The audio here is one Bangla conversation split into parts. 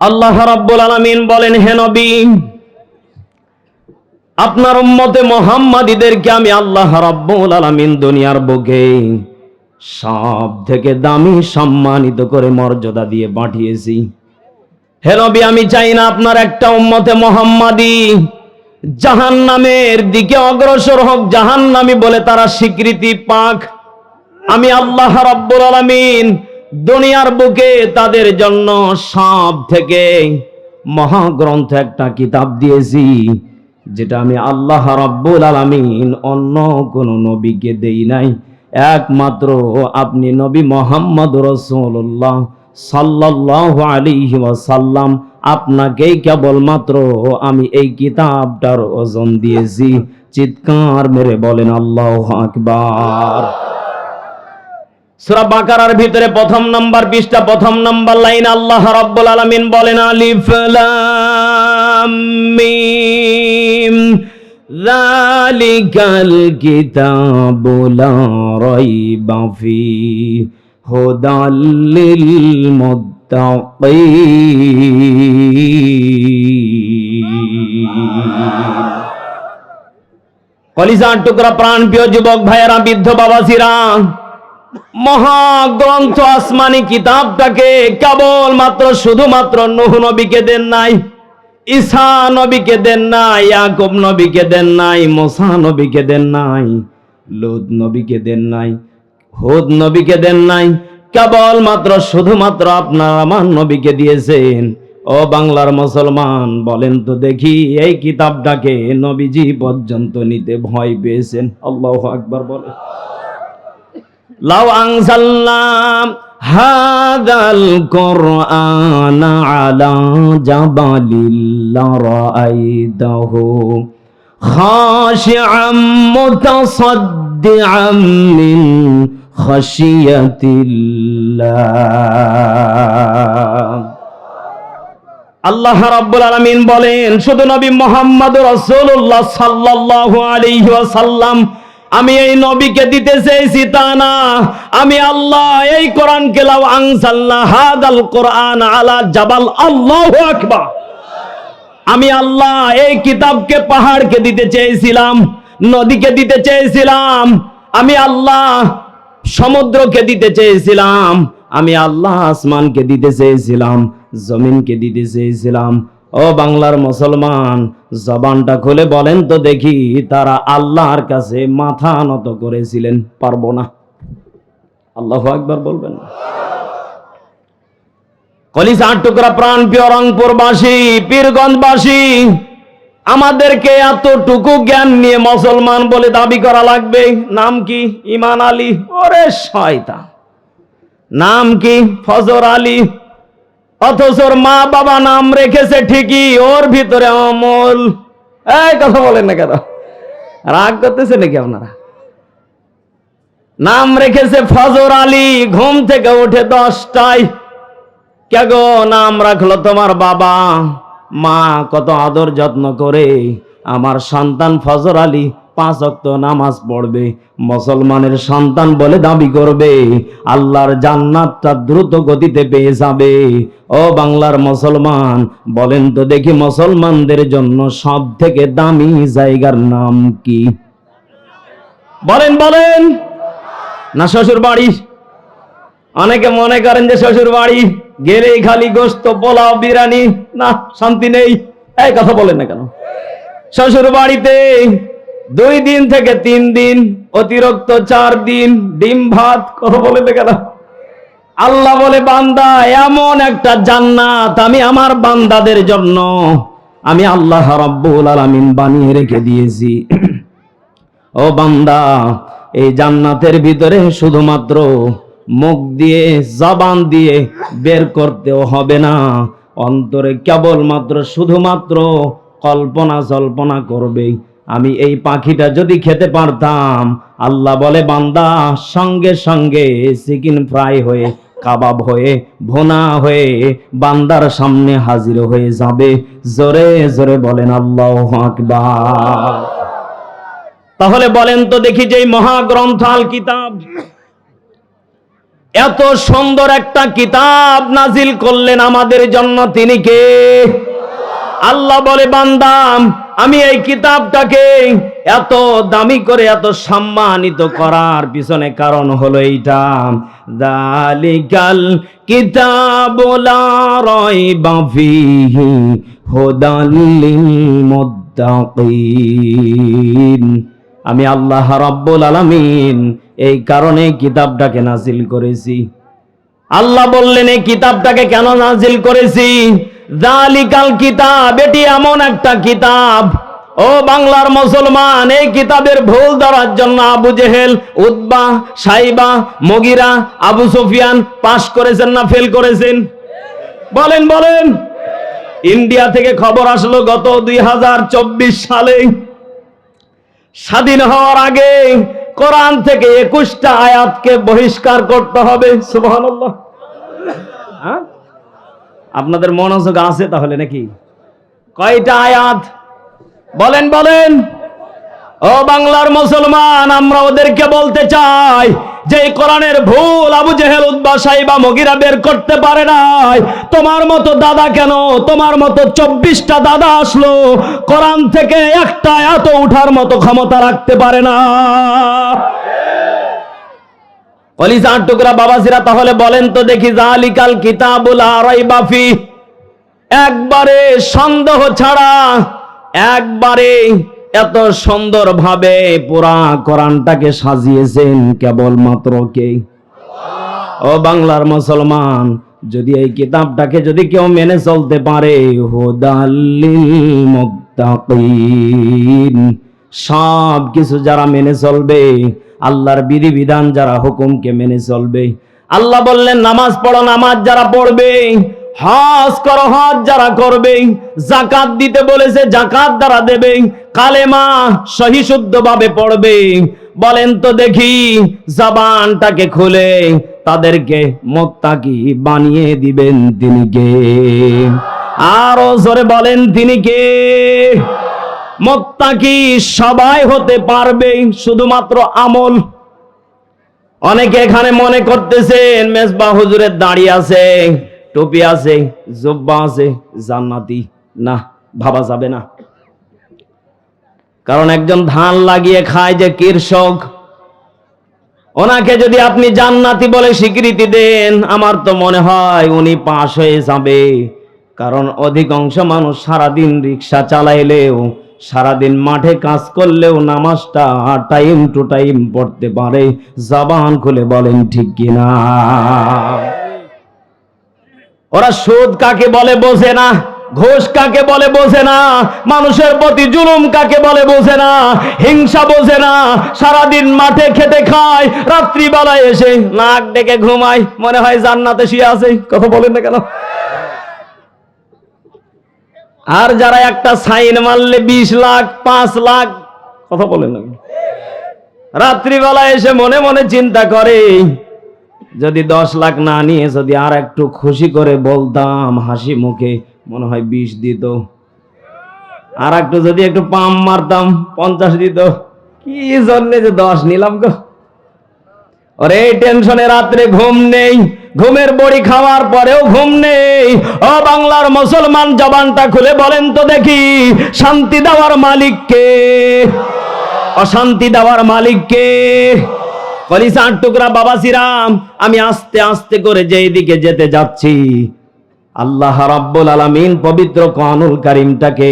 আল্লাহ রাব্বুল আলামিন বলেন, হে নবী, আপনার উম্মতে মুহাম্মাদীদেরকে আমি আল্লাহ রাব্বুল আলামিন দুনিয়ার বুকে সব থেকে দামি সম্মানিত করে মর্যাদা দিয়ে পাঠিয়েছি। হে নবী, আমি চাই না আপনার একটা উম্মতে মুহাম্মাদী জাহান্নামের দিকে অগ্রসর হোক, জাহান্নামী বলে তারা স্বীকৃতি পাক। আমি আল্লাহ রাব্বুল আলামিন দুনিয়ার বুকে তাদের জন্য সব থেকে মহাগ্রন্থ একটা কিতাব দিয়েছি, যেটা আমি আল্লাহ রাব্বুল আলামিন অন্য কোন নবীকে দেই নাই। একমাত্র আপনি নবী মুহাম্মদ রাসূলুল্লাহ সাল্লাল্লাহু আলাইহি ওয়াসাল্লাম, আপনাকেই কেবলমাত্র আমি এই কিতাবটার ওজন দিয়েছি। চিৎকার মেরে বলেন আল্লাহু আকবার। সূরা বাকারার ভিতরে প্রথম নাম্বার পৃষ্ঠা, প্রথম নাম্বার লাইন আল্লাহ রাব্বুল আলামিন বলেন, আলিফ লাম মিম যালিকাল কিতাবু লা রাইবা ফীহি হুদাল লিল মুত্তাকিন। কলিজার টুকরা প্রাণ প্রিয় যুবক ভাইয়েরা, বৃদ্ধ বাবাজিরা, মহাগ্রন্থ আসমানি কিতাবটাকে কেবল মাত্র শুধুমাত্র নূহ নবীকে দেন নাই, ঈসা নবীকে দেন নাই, ইয়াকুব নবীকে দেন নাই, মুসা নবীকে দেন নাই, লূত নবীকে দেন নাই, হুদ নবীকে দেন নাই, কেবল মাত্র শুধুমাত্র আপনার আমার নবীকে দিয়েছেন। ও বাংলার মুসলমান, বলেন তো দেখি, এই কিতাবটাকে নবীজি পর্যন্ত নিতে ভয় পেয়েছেন। আল্লাহু আকবার বলে। লাউ আনজালনা হাযাল কুরআনা আলা জাবালিল লারাআইতাহু খাশিআম মুতাসাদ্দিআম মিন খাশিয়াতিল্লাহ। আল্লাহ রাব্বুল আলামিন বলেন, শুধু নবী মুহাম্মদ রাসূলুল্লাহ সাল্লাল্লাহু আলাইহি ওয়াসাল্লাম আমি এই নবীকে দিতে চেয়েছি তা না, আমি আল্লাহ এই কোরআনকে লাউ আনজালনা হাদাল কোরআন আলা জাবাল, আল্লাহু আকবার, আমি আল্লাহ এই কিতাবকে পাহাড়কে দিতে চেয়েছিলাম, নদীকে দিতে চেয়েছিলাম, আমি আল্লাহ সমুদ্রকে দিতে চেয়েছিলাম, আমি আল্লাহ আসমানকে দিতে চেয়েছিলাম, জমিনকে দিতে চেয়েছিলাম। ও বাংলার মুসলমান, জবানটা খুলে বলেন তো দেখি, তারা আল্লাহর কাছে মাথা নত করেছিলেন? পারবো না। আল্লাহু আকবার বলবেন না? কলিজার টুকরা প্রাণ প্রিয় রংপুরবাসী, পীরগঞ্জবাসী, আমাদেরকে এতটুকু জ্ঞান নিয়ে মুসলমান বলে দাবি করা লাগবে? নাম কি? ইমান আলী। ওরে শয়তান! নাম কি? ফজর আলী। অথচ ওর মা বাবা নাম রেখেছে ঠিকই, ওর ভিতরে অমল। এই কথা বলেন না কেন? রাগ করতেছে নাকি আপনারা? নাম রেখেছে ফজর আলী, ঘুম থেকে উঠে 10টায়। কে গো নাম রাখলো তোমার বাবা? মা কত আদর যত্ন করে আমার সন্তান ফজর আলী 5 ওয়াক্ত নামাজ পড়বে, মুসলমানের সন্তান বলে দাবি করবে, আল্লাহর জান্নাতটা দ্রুত গতিতে পেয়ে যাবে। ও বাংলার মুসলমান, বলেন তো দেখি, মুসলমানদের জন্য সব থেকে দামি জায়গার নাম কি? বলেন বলেন। না শ্বশুর বাড়ি? অনেকে মনে করেন যে শ্বশুর বাড়ি গেলেই খালি গোস্ত, পোলাও, বিরিয়ানি, না শান্তি নেই। এই কথা বলেন না কেন? শ্বশুর বাড়িতে 2 দিন থেকে 3 দিন, অতিরিক্ত 4 দিন ডিম ভাত। কথা বলেন না কেন? আল্লাহ বলে, বান্দা, এমন একটা জান্নাত আমি আমার বান্দাদের জন্য আমি আল্লাহ রাব্বুল আলামিন বানিয়ে রেখে দিয়েছি। ও বান্দা, এই জান্নাতের ভিতরে শুধুমাত্র মুখ দিয়ে, জবান দিয়ে বের করতেও হবে না, অন্তরে কেবলমাত্র শুধুমাত্র কল্পনা জল্পনা করবে। আমি এই পাখিটা যদি খেতে পারতাম, আল্লাহ বলে, বান্দা সঙ্গে সঙ্গে চিকেন ফ্রাই হয়ে, কাবাব হয়ে, ভুনা হয়ে বান্দার সামনে হাজির হয়ে যাবে। জোরে জোরে বলেন আল্লাহু আকবার। তাহলে বলেন তো দেখি, যে মহাগ্রন্থ আল কিতাব, এত সুন্দর একটা কিতাব নাজিল করলেন আমাদের জন্য, তিনি কে? আল্লাহ বলে, বান্দা আমি এই কিতাবটাকে এত দামি করে এত সম্মানিত করার পিছনে কারণ হলো এইটা, যালিকাল কিতাবু লা রাইবা ফীহি হুদাল লিল মুত্তাকিন। আমি আল্লাহ রাব্বুল আলামিন এই কারণে কিতাবটাকে নাজিল করেছি। আল্লাহ বললেন এই কিতাবটাকে কেন নাজিল করেছি? যালিকাল কিতাব, এটি এমন একটা কিতাব, ও বাংলার মুসলমান, এই কিতাবের ভুল ধরার জন্য আবু জেহেল, উতবা, সাইবা, মুগিরা, আবু সুফিয়ান পাস করেছেন না ফেল করেছেন? বলেন বলেন। ইন্ডিয়া থেকে খবর আসলো গত 2024 সালে স্বাধীন হওয়ার আগে কোরআন থেকে 21টা আয়াতকে বহিষ্কার করতে হবে। সুবহানাল্লাহ। হ্যাঁ, আপনাদের মনোযোগ আছে তাহলে নাকি? কয়টা আয়াত বলেন বলেন। ও বাংলার মুসলমান, আমরা ওদেরকে বলতে চাই যে কোরআনের ভুল আবু জেহেল, উতবা, সাইবা, মুগিরা বের করতে পারে নাই। তোমার মতো দাদা কেন, তোমার মতো 24টা দাদা আসলো, কোরআন থেকে একটা আয়াত উঠার মতো ক্ষমতা রাখতে পারে না। কলিজার টুকরা বাবাজিরা, তাহলে বলেন তো দেখি, যালিকাল কিতাবু লা রাইবা ফীহি, একবারে সন্দেহ ছাড়া, একবারে এত সুন্দর ভাবে পুরা কোরআনটাকে সাজিয়েছেন কেবলমাত্র কে? ও বাংলার মুসলমান, যদি এই কিতাবটাকে যদি কেউ মেনে চলতে পারে, হুদাল লিল মুত্তাকিন, সব কিছু যারা মেনে চলবে, আল্লাহর বিধিবিধান যারা হুকুমকে মেনে চলবে। আল্লাহ বললেন নামাজ পড়ো, নামাজ যারা পড়বে, হজ করো, হজ যারা করবে, যাকাত দিতে বলেছে, যাকাত যারা দেবে, কালেমা সহি শুদ্ধভাবে পড়বে। বলেন তো দেখি, জবানটাকে খুলে তাদেরকে মুত্তাকি বানিয়ে দিবেন তিনি কে? আরো জোরে বলেন, তিনি কে? মুত্তাকি সবাই হতে পারবে, শুধুমাত্র আমল। অনেকে এখানে মনে করতেছেন মেজবাহ হুজুরের দাড়ি আছে, টুপি আছে, জুব্বা আছে, জান্নাতি। না, ভাবা যাবে না। কারণ একজন ধান লাগিয়ে খায় যে কৃষক, ওনাকে যদি আপনি জান্নাতি বলে স্বীকৃতি দেন, আমার তো মনে হয় উনি পাশ হয়ে যাবে। কারণ অধিকাংশ মানুষ সারাদিন রিক্সা চালাইলেও, সারাদিন মাঠে কাজ করলেও নামাজটা টাইম টু টাইম পড়তে পারে। জবান খুলে বলেন ঠিক কিনা? ওরা সুদ কাকে বলে বোঝে না, ঘুষ কাকে বলে বোঝে না, মানুষের প্রতি জুলুম কাকে বলে বোঝে না, হিংসা বোঝে না। সারাদিন মাঠে খেতে খায়, রাত্রিবেলায় এসে নাক ডেকে ঘুমায়, মনে হয় জান্নাতে শুয়ে আছে। কথা বলেন না কেন? আর যারা একটা সাইন মারলে 20 লাখ 5 লাখ, কথা বলেন না, রাত্রিবেলায় এসে মনে মনে চিন্তা করে, যদি 10 লাখ না নিয়ে যদি আর একটু খুশি করে বলতাম হাসি মুখে, মনে হয় 20 দিত। আর একটু যদি একটু পাম মারতাম 50 দিত। কি জন্য যে 10 নিলাম গো? ওরে টেনশনে রাত্রে ঘুম নেই, ঘুমের বড়ি খাওয়ার পরেও ঘুম নেই। ও বাংলার মুসলমান, জবানটা খুলে বলেন তো দেখি, শান্তি দেওয়ার মালিক কে? অশান্তি দেওয়ার মালিক কে? কলিজার টুকরা বাবাজিরাম, আমি আস্তে আস্তে করে যেই দিকে যেতে যাচ্ছি, আল্লাহ রাব্বুল আলামিন পবিত্র কোরআনুল কারীমটাকে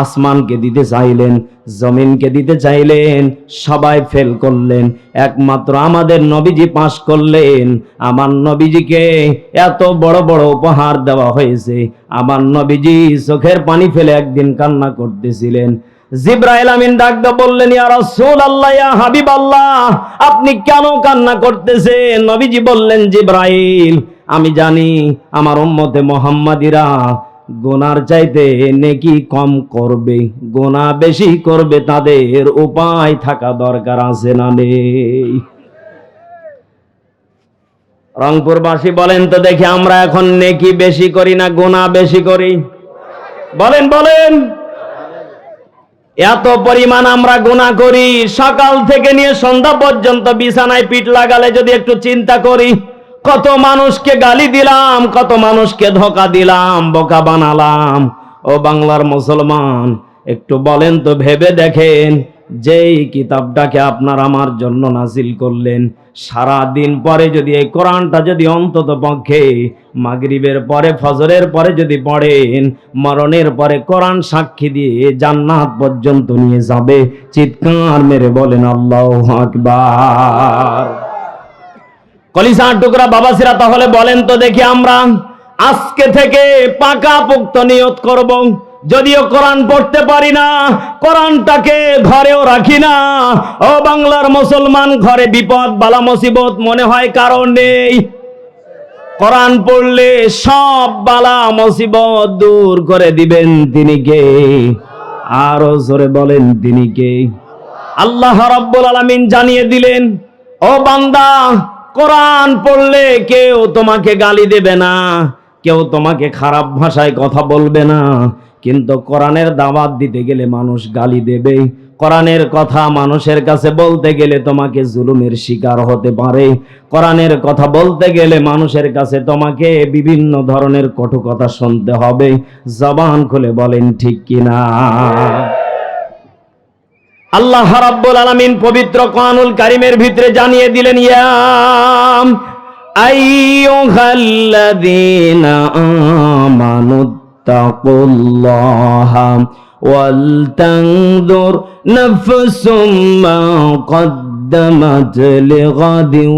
আসমানকে দিতে চাইলেন, জমিনকে দিতে চাইলেন, সবাই ফেল করলেন, একমাত্র আমাদের নবীজি পাশ করলেন। আমার নবীজিকে এত বড় বড় উপহার দেওয়া হয়েছে, আমার নবীজি চোখের পানি ফেলে একদিন কান্না করতেছিলেন। জিবরাইল আমিন ডাক দিয়ে বললেন, ইয়া রাসূলুল্লাহ, ইয়া হাবিবাল্লাহ, আপনি কেন কান্না করতেছেন? নবীজি বললেন, জিবরাইল, আমি জানি আমার উম্মতে মুহাম্মাদিরা গুনার চাইতে নেকি কম করবে, গুনাহ বেশি করবে, তাদের উপায় থাকা দরকার আছে না নেই? রংপুরবাসী বলেন তো দেখি, আমরা এখন নেকি বেশি করি না গুনাহ বেশি করি? বলেন বলেন। এত পরিমাণ আমরা গুনাহ করি, সকাল থেকে নিয়ে সন্ধ্যা পর্যন্ত বিছানায় পিঠ লাগালে যদি একটু চিন্তা করি, কত মানুষকে গালি দিলাম, কত মানুষকে ধোঁকা দিলাম, বোকা বানালাম। ও বাংলার মুসলমান, একটু বলেন তো, ভেবে দেখেন, যেই কিতাবটাকে আপনার আমার জন্য নাজিল করলেন, সারা দিন পরে যদি এই কোরআনটা যদি অন্তত পক্ষে মাগরিবের পরে ফজরের পরে যদি পড়েন, মরণের পরে কোরআন সাক্ষী দিয়ে জান্নাত পর্যন্ত নিয়ে যাবে। চিৎকার মেরে বলেন আল্লাহু আকবার। কলিজার টুকরা বাবাসিরা, তাহলে বলেন তো দেখি, আমরা আজকে থেকে পাকা পোক্ত নিয়ত করব, যদিও কোরআন পড়তে পারি না, কোরআনটাকে ঘরেও রাখি না। ও বাংলার মুসলমান, ঘরে বিপদ বালা মুসিবত মনে হয় কারণ নেই, কোরআন পড়লে সব বালা মুসিবত দূর করে দিবেন তিনি কে? আরো জোরে বলেন তিনি কে? আল্লাহ রাব্বুল আলামিন জানিয়ে দিলেন, ও বান্দা, কোরআন পড়লে কেউ তোমাকে গালি দেবে না, কেউ তোমাকে খারাপ ভাষায় কথা বলবে না, কিন্তু কোরআনের দাওয়াত দিতে গেলে মানুষ গালি দেবে। কোরআনের কথা মানুষের কাছে বলতে গেলে তোমাকে জুলুমের শিকার হতে পারে। কোরআনের কথা বলতে গেলে মানুষের কাছে তোমাকে বিভিন্ন ধরনের কটু কথা শুনতে হবে। জবান খুলে বলেন ঠিক কিনা? আল্লাহ রাব্বুল আলামিন পবিত্র কোরআনুল কারীমের ভিতরে জানিয়ে দিলেন, ইয়া আইয়ুহাল্লাযীনা আমানুত্তাকুল্লাহা ওয়াল তানজুর নাফসুম মা কদ্দামাত লিগাদিন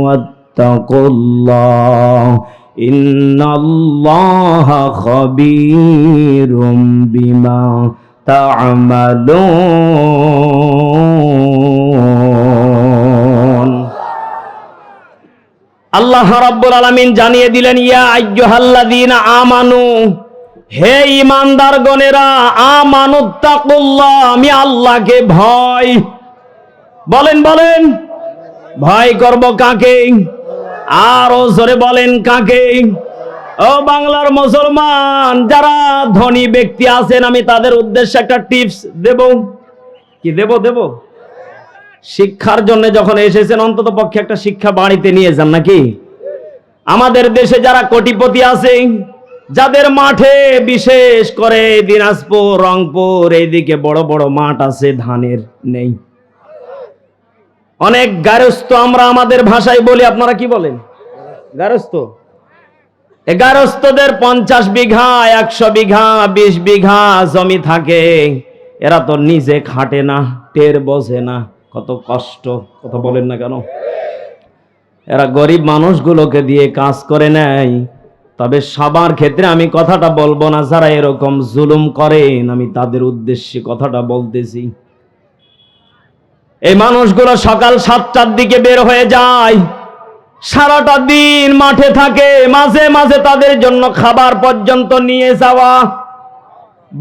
ওয়াত্তাকুল্লাহ ইন্নাল্লাহা খাবীরুম বিমা তা'মালুন। আল্লাহ রাব্বুল আলামিন জানিয়ে দিলেন, ইয়া আইয়ুহাল্লাযীনা আমানু, হে ঈমানদারগণেরা, আমানুত্তাকুল্লাহ, আমি আল্লাহকে ভয়। বলেন বলেন, ভয় করব কাকে? আরো জোরে বলেন কাকে? ও বাংলার মুসলমান, যারা ধনী ব্যক্তি আছেন, আমি তাদের উদ্দেশ্যে একটা টিপস দেব। কি দেব? শিক্ষার জন্য যখন এসেছেন, অন্তত পক্ষে একটা শিক্ষা বাড়িতে নিয়ে যান নাকি? আমাদের দেশে যারা কোটিপতি আছে, যাদের মাঠে, বিশেষ করে দিনাজপুর, রংপুর, এইদিকে বড় বড় মাঠ আছে, ধানের নেই। অনেক গারস্থ, আমরা আমাদের ভাষায় বলি, আপনারা কি বলেন? গারস্থ। গারস্থদের 50 বিঘা, 100 বিঘা, 20 বিঘা জমি থাকে। এরা তো নিজে খাটে না, টের বোঝে না কত কষ্ট। কথা বলেন না কেন? এরা গরিব মানুষগুলোকে দিয়ে কাজ করে নেয়। তবে সবার ক্ষেত্রে আমি কথাটা বলবো না, যারা এরকম জুলুম করেন, আমি তাদের উদ্দেশ্যে কথাটা বলতেছি। এই মানুষগুলো সকাল 7টার দিকে বের হয়ে যায়, সারাটা দিন মাঠে থাকে, মাঝে মাঝে তাদের জন্য খাবার পর্যন্ত নিয়ে যাওয়া,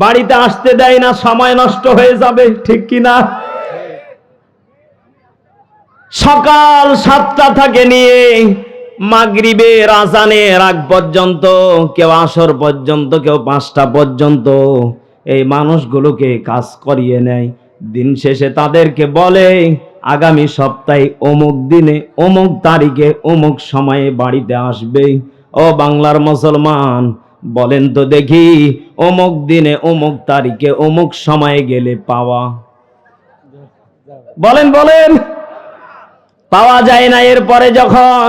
বাড়িতে আসতে দেয় না, সময় নষ্ট হয়ে যাবে, ঠিক কিনা? সকাল 7টা থেকে নিয়ে মাগরিবের আজানের আগ পর্যন্ত, কেউ আসর পর্যন্ত, কেউ 5টা পর্যন্ত এই মানুষগুলোকে কাজ করিয়ে নেয়। দিন শেষে তাদেরকে বলে, আগামী সপ্তাহে অমুক দিনে, অমুক তারিখে, অমুক সময়ে বাড়িতে আসবে। ও বাংলার মুসলমান, বলেন তো দেখি, অমুক দিনে, অমুক তারিখে, অমুক সময়ে গেলে পাওয়া? বলেন বলেন, পাওয়া যায় না। এরপরে যখন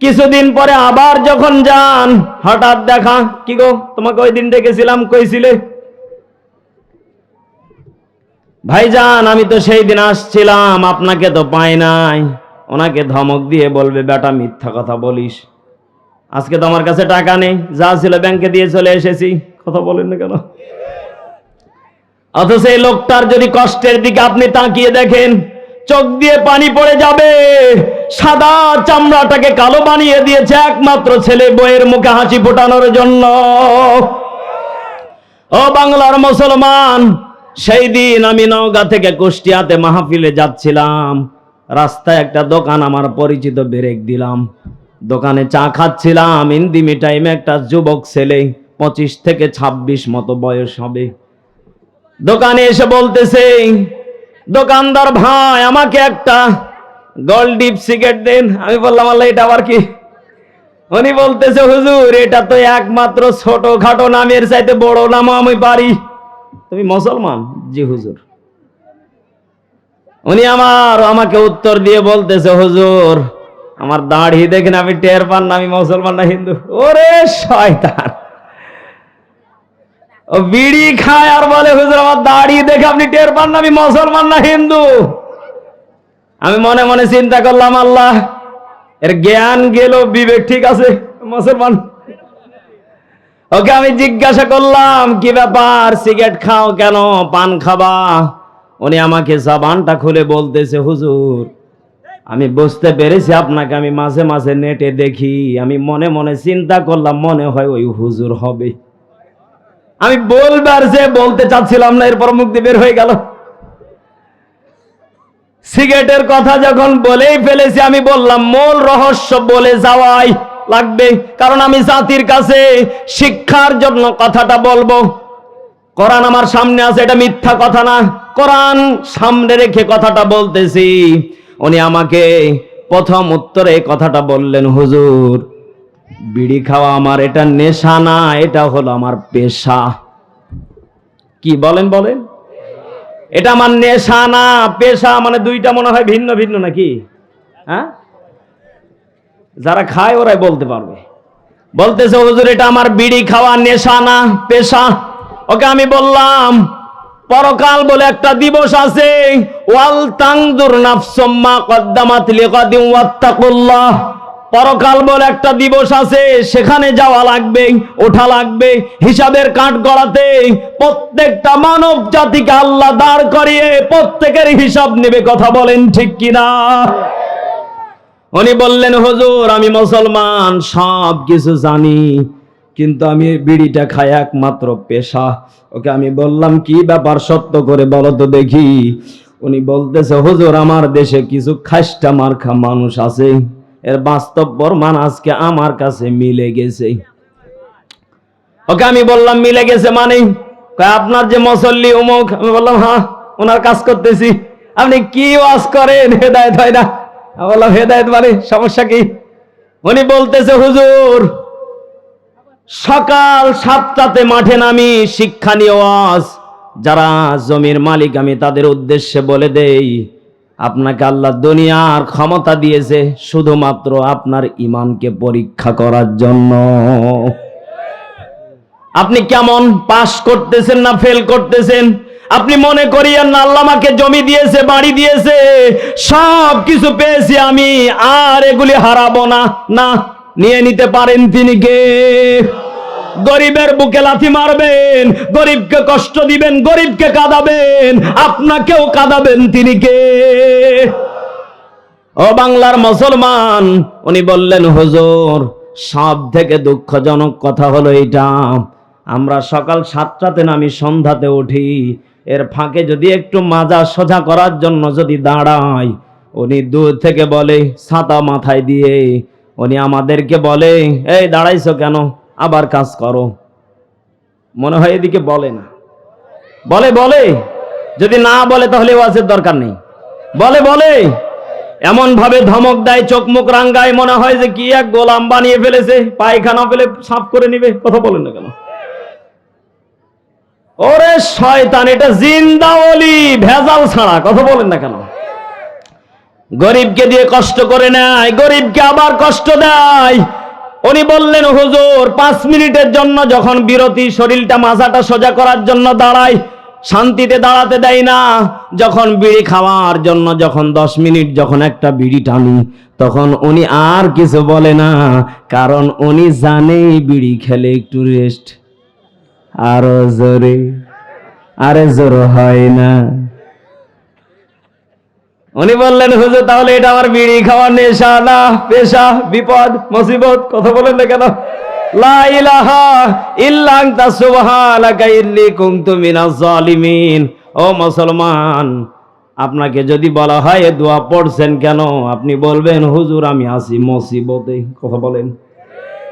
কিছুদিন পরে আবার যখন যান, হঠাৎ দেখা, কি গো, তোমাকে ওই দিন ডেকেছিলাম, কইছিলে? ভাইজান, আমি তো সেই দিন আসছিলাম, আপনাকে তো পাই নাই। ওনাকে ধমক দিয়ে বলবে, বেটা মিথ্যা কথা বলিস, আজকে তো আমার কাছে টাকা নেই, যা ছিল ব্যাংকে দিয়ে চলে এসেছি। কথা বলেন না কেন? অথচ এই লোকটার যদি কষ্টের দিকে আপনি তাকিয়ে দেখেন, চোখ দিয়ে পানি পড়ে যাবে। সাদা চামড়াটাকে কালো বানিয়ে দিয়েছে একমাত্র ছেলে বউয়ের মুখে হাসি ফোটানোর জন্য। ও বাংলার মুসলমান, সেই দিন আমি নওগাঁ থেকে কুষ্টিয়াতে মাহফিলে যাচ্ছিলাম, রাস্তায় একটা দোকান আমার পরিচিত, ব্রেক দিলাম, দোকানে চা খাচ্ছিলাম। ইন্দিমি টাইমে একটা যুবক ছেলে, 25 থেকে 26 মতো বয়স হবে, দোকানে এসে বলতেছে, দোকানদার ভাই, আমাকে একটা গোল্ড ডিপ সিগারেট দেন। আমি বললাম আল্লাহ এটা আবার কি? উনি বলতেছে হুজুর এটা তো একমাত্র ছোটখাটো নামের চাইতে বড় নাম আমি পারি। তুমি মুসলমান? জি হুজুর। উনি আমাকে উত্তর দিয়ে বলতেছে হুজুর আমার দাড়ি দেখেন আমি টের পান না আমি মুসলমান না হিন্দু। ওরে শয়তান, ও বিড়ি খায় আর বলে হুজুর আমার দাড়ি দেখে আপনি টের পান না আমি মুসলমান না হিন্দু। আমি মনে মনে চিন্তা করলাম আল্লাহ এর জ্ঞান গেল, বিবেক ঠিক আছে, মুসলমান। ওকে আমি জিজ্ঞাসা করলাম কি ব্যাপার, সিগারেট খাও কেন, পান খাবা? উনি আমাকে জবানটা খুলে বলতেছে হুজুর আমি বুঝতে পেরেছি আপনাকে আমি মাঝে মাঝে নেটে দেখি। আমি মনে মনে চিন্তা করলাম মনে হয় ওই হুজুর হবে। আমি বলবার যে বলতে চাচ্ছিলাম না, এরপর মুখ দিয়ে বের হয়ে গেল। সিগারেটের কথা যখন বলেই ফেলেছি আমি বললাম মূল রহস্য বলে যাওয়াই লাগবে, কারণ আমি জাতির কাছে শিক্ষার জন্য কথাটা বলবো। কোরআন আমার সামনে আছে, এটা মিথ্যা কথা না, কোরআন সামনে রেখে কথাটা বলতেছি। উনি আমাকে প্রথম উত্তরে কথাটা বললেন হুজুর বিড়ি খাওয়া আমার এটা নেশা না, এটা হলো আমার পেশা। কি বলেন বলেন? এটা আমার নেশা না পেশা, মানে দুইটা মনে হয় ভিন্ন ভিন্ন নাকি? হ্যাঁ, যারা খায় ওরাই বলতে পারবে। বলতেছে হুজুর এটা আমার বিড়ি খাওয়া নেশা না পেশা। ওকে আমি বললাম পরকাল বলে একটা দিবস আছে, ওয়াল তানজুর নাফসুম মা কদ্দামাত লিগাদিন ওয়াত্তাকুল্লাহ। পরকাল বলে একটা দিবস আছে, সেখানে যাওয়া লাগবে, ওঠা লাগবে, হিসাবের কাঠ গড়াতে প্রত্যেকটা মানব জাতিকে আল্লাহ দাঁড় করিয়ে প্রত্যেকের হিসাব নেবে। কথা বলেন ঠিক কিনা? উনি বললেন হুজুর আমি মুসলমান সব কিছু জানি, কিন্তু আমি বিড়িটা খাই একমাত্র পেশা। ওকে আমি বললাম কি ব্যাপার সত্য করে বলো তো দেখি। উনি বলতেছে হুজুর আমার দেশে কিছু খাস্টা মার্কা মানুষ আছে, এর বাস্তব প্রমাণ আজকে আমার কাছে মিলে গেছে। ওকে আমি বললাম মিলে গেছে মানে? আপনার যে মুসল্লি অমুক। আমি বললাম হ্যাঁ ওনার কাজ করতেছি। আপনি কি ওয়াজ করেন? হেদায়েত হয় না। আমি বললাম হেদায়েত মানে সমস্যা কি? উনি বলতেছে হুজুর সকাল 7টাতে মাঠে নামি শিক্ষা নিয়ে ওয়াজ, যারা জমির মালিক আমি তাদের উদ্দেশ্যে বলে দেই আপনাকে আল্লাহ দুনিয়ার ক্ষমতা দিয়েছে শুধুমাত্র আপনার ঈমানকে পরীক্ষা করার জন্য। আপনি কেমন পাস করতেছেন না ফেল করতেছেন? আপনি মনে করিয়েন না আল্লাহ আমাকে জমি দিয়েছে, বাড়ি দিয়েছে, সব কিছু পেয়েছি আমি আর এগুলি হারাবো না। না, নিয়ে নিতে পারেন তিনি কে? গরিবের বুকে লাথি মারবেন, গরিবকে কষ্ট দিবেন, গরিবকে কাঁদাবেন, আপনাকেও কাঁদাবেন তিনি কে? ও বাংলার মুসলমান, উনি বললেন হুজুর সব থেকে দুঃখজনক কথা হলো এটা, আমরা সকাল 7টাতে নামি সন্ধ্যাতে উঠি, এর ফাঁকে যদি একটু মাজা সোজা করার জন্য যদি দাঁড়াই, উনি দূর থেকে বলে ছাতা মাথায় দিয়ে উনি আমাদেরকে বলে এই দাঁড়াইছো কেন, আবার কাজ করো। মনে হয় এদিকে বলে না, বলে বলে যদি না বলে তাহলে ওয়াজের দরকার নেই। বলে বলে এমন ভাবে ধমক দেয়, চোখ মুখ রাঙ্গায়, মনে হয় যে কি এক গোলাম বানিয়ে ফেলেছে, পায়খানা ফেলে সাফ করে নিবে। কথা বলেন না কেন? ওরে শয়তান, এটা জিন্দা ওলি, ভেজাল ছাড়া। কথা বলেন না কেন? গরিবকে দিয়ে কষ্ট করে নেয়, গরিবকে আবার কষ্ট দেয়। উনি বললেন হুজুর 5 মিনিটের জন্য যখন বিরতি, শরীরটা মাথাটা সোজা করার জন্য দাঁড়াই, শান্তিতে দাঁড়াতে দেয় না। যখন বিড়ি খাওয়ার জন্য যখন 10 মিনিট যখন একটা বিড়ি টানি, তখন উনি আর কিছু বলে না, কারণ উনি জানে বিড়ি খেলে একটু রেস্ট, আরো জোরে, আরে জোর হয় না। উনি বললেন হুজুর তাহলে এটা আমার বিড়ি খাওয়ার নেশা না পেশা, বিপদ মুসিবত। কথা বলেন না কেন? লা ইলাহা ইল্লা আনতা সুবহানাকা ইন্নী কুনতু মিনাজ জালিমিন। ও মুসলমান, আপনাকে যদি বলা হয় এ দোয়া পড়ছেন কেন, আপনি বলবেন হুজুর আমি আছি মুসিবতে। কথা বলেন,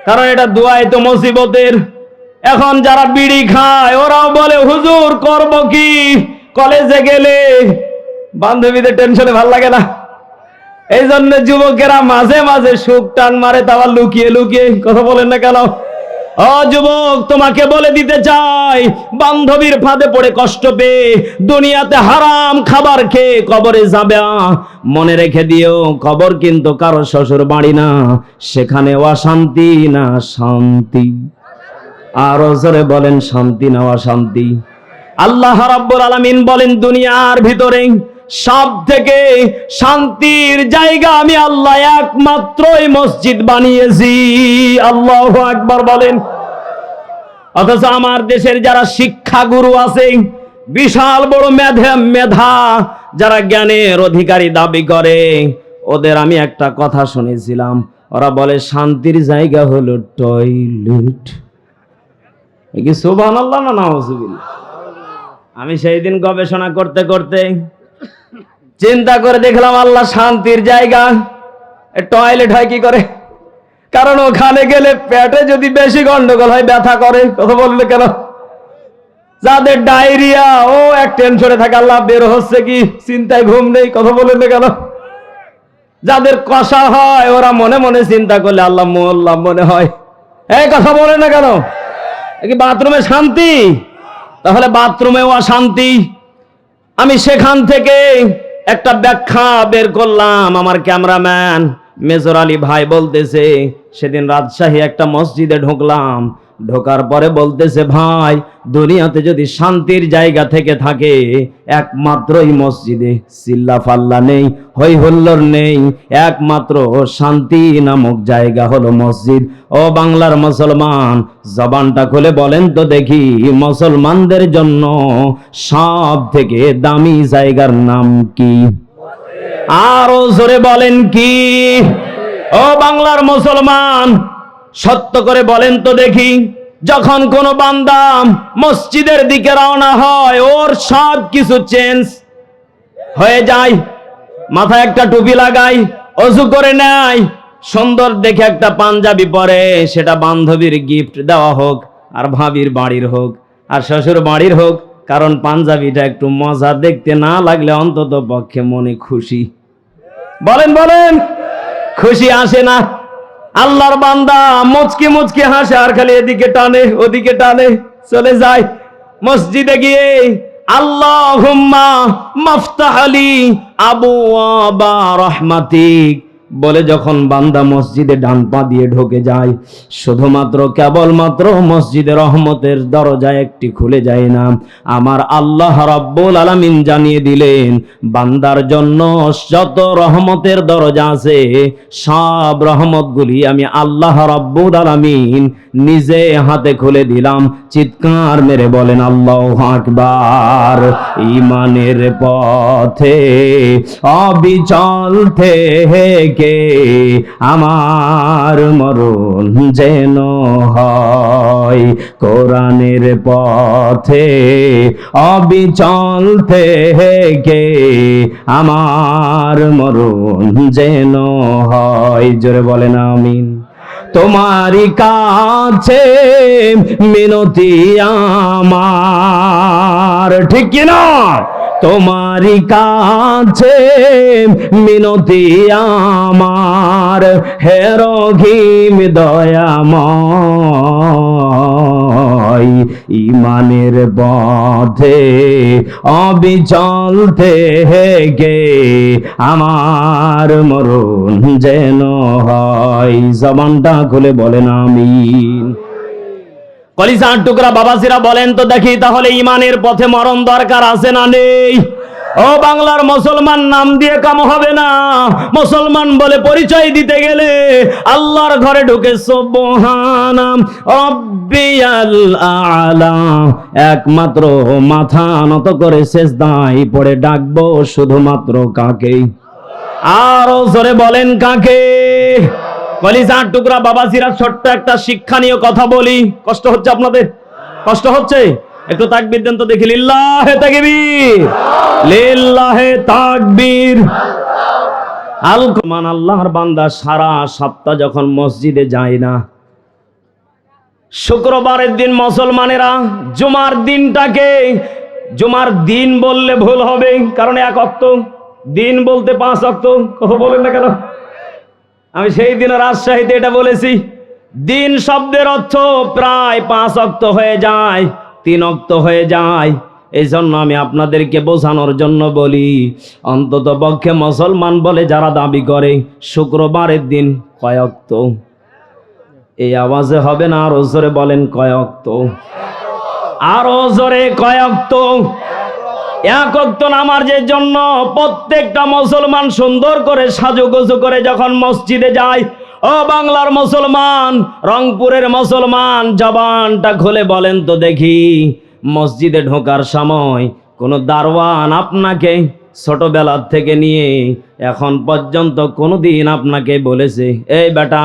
কারণ এটা দোয়াই তো মুসিবতের। এখন যারা বিড়ি খায় ওরাও বলে হুজুর করব কি, কলেজে গেলে বান্ধবীদের টেনশনে ভাল লাগে না, এই জন্য যুবকেরা মাঝে মাঝে সুখ টান মারে, তা আবার লুকিয়ে লুকিয়ে। কথা বলেন না কেন? ও যুবক, তোমাকে বলে দিতে চাই, বান্ধবীর ফাঁদে পড়ে কষ্ট পেয়ে দুনিয়াতে হারাম খাবার খেয়ে কবরে যাবে, মনে রেখে দিও কবর কিন্তু কারো শ্বশুর বাড়ি না, সেখানে অশান্তি না শান্তি। আরো জোরে বলেন, শান্তি না অশান্তি? আল্লাহ রাব্বুল আলামিন বলেন, দুনিয়ার ভিতরে সব থেকে শান্তির জায়গা আমি আল্লাহ একমাত্রই মসজিদ বানিয়েছি। আল্লাহু আকবার বলেন। অথচ আমার দেশের যারা শিক্ষাগুরু আছে, বিশাল বড় মেধা, যারা জ্ঞানের অধিকারী দাবি করে, ওদের আমি একটা কথা শুনেছিলাম, ওরা বলে শান্তির জায়গা হলো টয়লেট। কি সুবহানাল্লাহ না নাউজুবিল্লাহ? আমি সেই দিন গবেষণা করতে করতে চিন্তা করে দেখলাম, আল্লাহ শান্তির জায়গা, টয়লেট হয় কি করে? কারণ ওখানে গেলে পেটে যদি বেশি গন্ডগোল হয় ব্যথা করে। কথা বললে কেন? যাদের ডায়রিয়া ও এক টেনশনে থাকে, আল্লাহ বের হচ্ছে কি, চিন্তায় ঘুম নেই। কথা বললে কেন? যাদের কষা হয় ওরা মনে মনে চিন্তা করলে আল্লাহ মোল্লাহ মনে হয়। এই কথা বলে না কেন? কি বাথরুমে শান্তি? তাহলে বাথরুমেও অশান্তি। আমি সেখান থেকে একটা ব্যাখ্যা বের করলাম। আমার ক্যামেরাম্যান মেজর আলী ভাই বলতেছে, সেদিন রাজশাহী একটা মসজিদে ঢুকলাম, ঢোকার পরে বলতেছে, ভাই দুনিয়াতে যদি শান্তির জায়গা থেকে থাকে একমাত্রই মসজিদে, চিল্লা ফাল্লা নেই, হই হুল্লোড় নেই, একমাত্র শান্তি নামক জায়গা হলো মসজিদ। ও বাংলার মুসলমান, জবানটা খুলে বলেন তো দেখি, মুসলমানদের জন্য সব থেকে দামি জায়গার নাম কি? আরো জোরে বলেন কি? ও বাংলার মুসলমান, সত্য করে বলেন তো দেখি, যখন কোন বান্দা মসজিদের দিকে রওনা হয় ওর সব কিছু চেঞ্জ হয়ে যায়। মাথায় একটা টুপি লাগাই, অজু করে নেয়, সুন্দর দেখে একটা পাঞ্জাবি পরে, সেটা বান্ধবীর গিফট দেওয়া হোক, আর ভাবির বাড়ির হোক, আর শ্বশুর বাড়ির হোক, কারণ পাঞ্জাবিটা একটু মজা দেখতে না লাগলে অন্তত পক্ষে মনে খুশি। বলেন বলেন, খুশি আসে না? আল্লাহর বান্দা মুচকি মুচকি হাসে, আর খালি এদিকে টানে ওদিকে টানে, চলে যায়। মসজিদে গিয়ে আল্লাহুম্মা মাফতাহ আলী আবওয়াবা রাহমাতিক বলে যখন বান্দা মসজিদে ডান পা দিয়ে ঢোকে যায়, শুধুমাত্র কেবলমাত্র মসজিদে রহমতের দরজা একটি খুলে যায় না, আমার আল্লাহ রাব্বুল আলামিন জানিয়ে দিলেন, বান্দার জন্য যত রহমতের দরজা আছে সব রহমতগুলি আমি আল্লাহ রাব্বুল আলামিন নিজে হাতে খুলে দিলাম। চিৎকার মেরে বলেন আল্লাহু আকবার। ঈমানের পথে অবিচল থেকে আমার মরণ যেন হয়, কোরআনের পথে অবিচল থেকে আমার মরণ যেন হয়। জোরে বলেন আমিন। তোমারই কাছে মিনতি আমার, ঠিক কিনা? তোমারই কাছে মিনতি আমার, হে রহিম দয়াময়, ঈমানের পথে অবিচল থেকে আমার মরণ যেন হয়। জবানটা খুলে বলেন আমিন। কলিজার টুকরা বাবাজিরা বলেন তো দেখি, তাহলে ঈমানের পথে মরণ দরকার আছে না নেই? ও বাংলার মুসলমান, নাম দিয়ে কাম হবে না। মুসলমান বলে পরিচয় দিতে গেলে আল্লাহর ঘরে ঢুকে সুবহানা রাব্বিয়াল আ'লা একমাত্র মাথা নত করে সিজদায় পড়ে ডাকবো শুধুমাত্র কাকে? আরো জোরে বলেন কাকে? কলিজার টুকরা বাবাজিরা, ছোট্ট একটা শিক্ষণীয় কথা বলি। কষ্ট হচ্ছে আপনাদের? কষ্ট হচ্ছে? একটু তাকবীর দেন তো দেখি। লিল্লাহে তাকবীর, লিল্লাহে তাকবীর। আল্লাহর বান্দা সারা সপ্তাহ যখন মসজিদে যায় না, শুক্রবারের দিন মুসলমানেরা জুমার দিনটাকে, জুমার দিন বললে ভুল হবে কারণ এক ওয়াক্ত, দিন বলতে 5 ওয়াক্ত, কথা বলেন না কেন? আমি সেই দিন রাজশাহীতে এটা বলেছি, দিন শব্দের অর্থ প্রায় 5 ওয়াক্ত হয়ে যায়, 3 ওয়াক্ত হয়ে যায়। এই জন্য আমি আপনাদেরকে বোঝানোর জন্য বলি, অন্তত পক্ষে মুসলমান বলে যারা দাবি করে, শুক্রবারের দিন কয় ওয়াক্ত? এই আওয়াজে হবে না, আরো জোরে বলেন কয় ওয়াক্ত? আরো জোরে কয় ওয়াক্ত? 1 ওয়াক্ত নামাজের জন্য প্রত্যেকটা মুসলমান সুন্দর করে সাজুগুজু করে যখন মসজিদে যায়, ও বাংলার মুসলমান, রংপুরের মুসলমান, জবানটা খুলে বলেন তো দেখি, মসজিদে ঢোকার সময় কোন দারওয়ান আপনাকে ছোটবেলা থেকে নিয়ে এখন পর্যন্ত কোনোদিন আপনাকে বলেছে, এই বেটা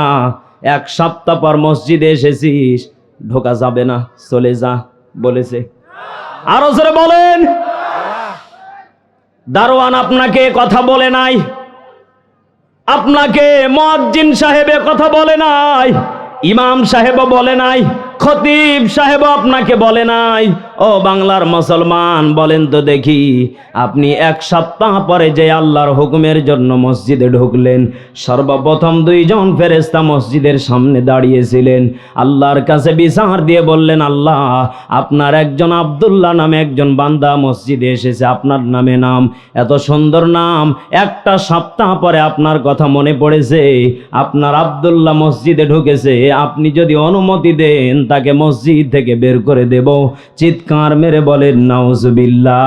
1 সপ্তাহ পর মসজিদে এসেছিস, ঢোকা যাবে না, চলে যা, বলেছে? আরো জোরে বলেন। দারোয়ান আপনাকে কথা বলে নাই, আপনাকে মুয়াজ্জিন সাহেবে কথা বলে নাই, ইমাম সাহেবও বলে নাই, খতিব সাহেবও আপনাকে বলে নাই। ও বাংলার মুসলমান, বলেন তো দেখি, আপনি 1 সপ্তাহ পরে যে আল্লাহর হুকুমের জন্য মসজিদে ঢুকলেন, সর্বপ্রথম 2 জন ফেরেশতা মসজিদের সামনে দাঁড়িয়েছিলেন, আল্লাহর কাছে বিচার দিয়ে বললেন, আল্লাহ, আপনার একজন আব্দুল্লাহ নামে একজন বান্দা মসজিদে এসেছে, আপনার নামে নাম, এত সুন্দর নাম, 1 সপ্তাহ পরে আপনার কথা মনে পড়েছে, আপনার আব্দুল্লাহ মসজিদে ঢুকেছে, আপনি যদি অনুমতি দেন তাকে মসজিদ থেকে বের করে দেব। চিৎকার মেরে বলেন নাউজুবিল্লাহ।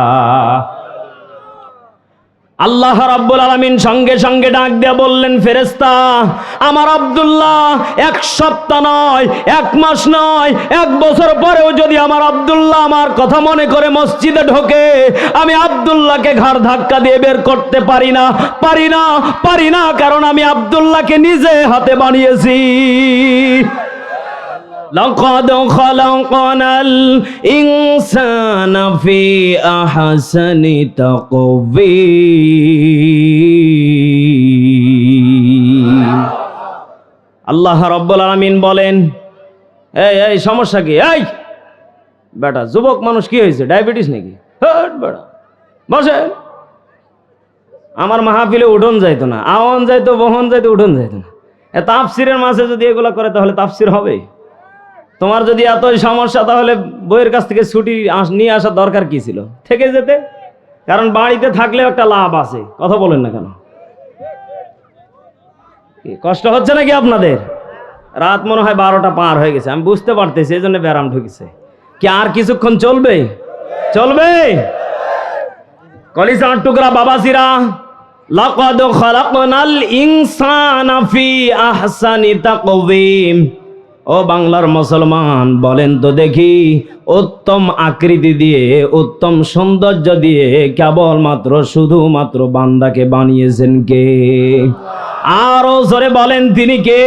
আল্লাহ রাব্বুল আলামিন সঙ্গে সঙ্গে ডাক দিয়ে বললেন, ফেরেশতা, আমার আব্দুল্লাহ 1 সপ্তাহ নয়, 1 মাস নয়, 1 বছর পরেও যদি আমার আব্দুল্লাহ আমার কথা মনে করে মসজিদে ঢোকে, আমি আব্দুল্লাহকে ঘাড় ধাক্কা দিয়ে বের করতে পারি না, পারি না, পারি না, কারণ আমি আব্দুল্লাহকে নিজে হাতে বানিয়েছি। لقد خلقنا الإنسان في أحسن تقويم। আল্লাহ রাব্বুল আলামিন বলেন, এই সমস্যা কি? এই বেটা, যুবক মানুষ, কি হয়েছে? ডায়াবেটিস নাকি? হট বেটা, বসে। আমার মাহফিলে উঠোন যাইতো না, আওয়ান যাইতো, বহন যাইতো, উঠোন যাইতো না। তাফসিরের মাঝে যদি এগুলা করে তাহলে তাফসির হবে? তোমার যদি এতই সমস্যা, তাহলে বইয়ের কাছ থেকে ছুটি নিয়ে আসার দরকার কি ছিল? থেকে যেতে, কারণ বাড়িতে থাকলেও একটা লাভ আছে। কথা বলেন না কেন? কষ্ট হচ্ছে নাকি আপনাদের? রাত মনে হয় 12টা পার হয়ে গেছে, আমি বুঝতে পারতেছি, এই জন্য ব্যারাম ঢুকেছে। কি আর কিছুক্ষণ চলবে? চলবে। কলিজার টুকরা বাবাজিরা, লাকাদ খালাকনাল ইনসানা ফি আহসানি তাকওয়িম। ও বাংলার মুসলমান, বলেন তো দেখি, উত্তম আকৃতি দিয়ে, উত্তম সৌন্দর্য দিয়ে কেবলমাত্র শুধুমাত্র বান্দাকে বানিয়েছেন কে? আরো জোরে বলেন, তিনি কে?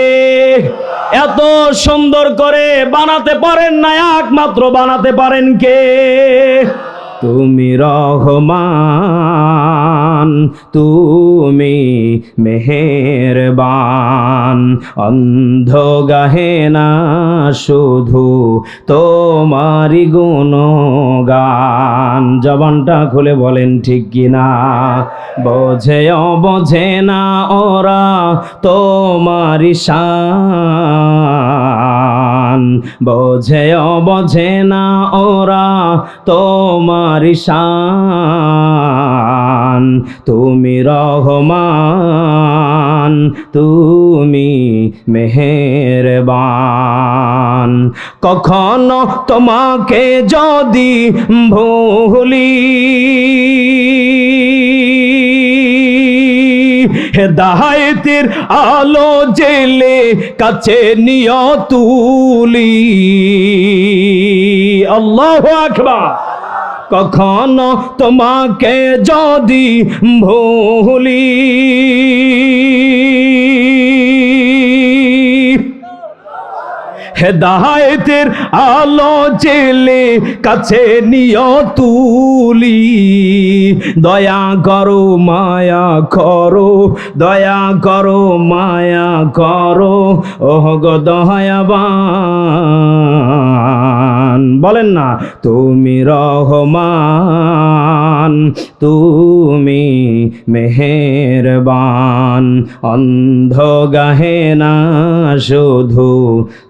এত সুন্দর করে বানাতে পারেন না, একমাত্র বানাতে পারেন কে? তুমি রহমান, তুমি মেহেরবান, অন্ধ গাহে না শুধু তোমারি গুণগান। জবানটা খুলে বলেন ঠিক কিনা? বোঝেও বোঝে না ওরা তোমারি শান, বোঝেও বোঝে না ওরা তোমারি শান। তুমি রহমান, তুমি মেহেরবান। কখনো তোমাকে যদি ভুলি, হেদায়েতের আলো জেলে কাছে নিয়ে তুলি। আল্লাহু আকবার। কখনো তোমাকে যদি ভুলি, হেদায়েতের আলো জেলে কাছে নিয়ে তুলি। দয়া করো মায়া করো, দয়া করো মায়া করো, ওহ গো দয়াবান। বলেন না, তুমি রহমান, তুমি মেহেরবান। অন্ধ গাহে না শুধু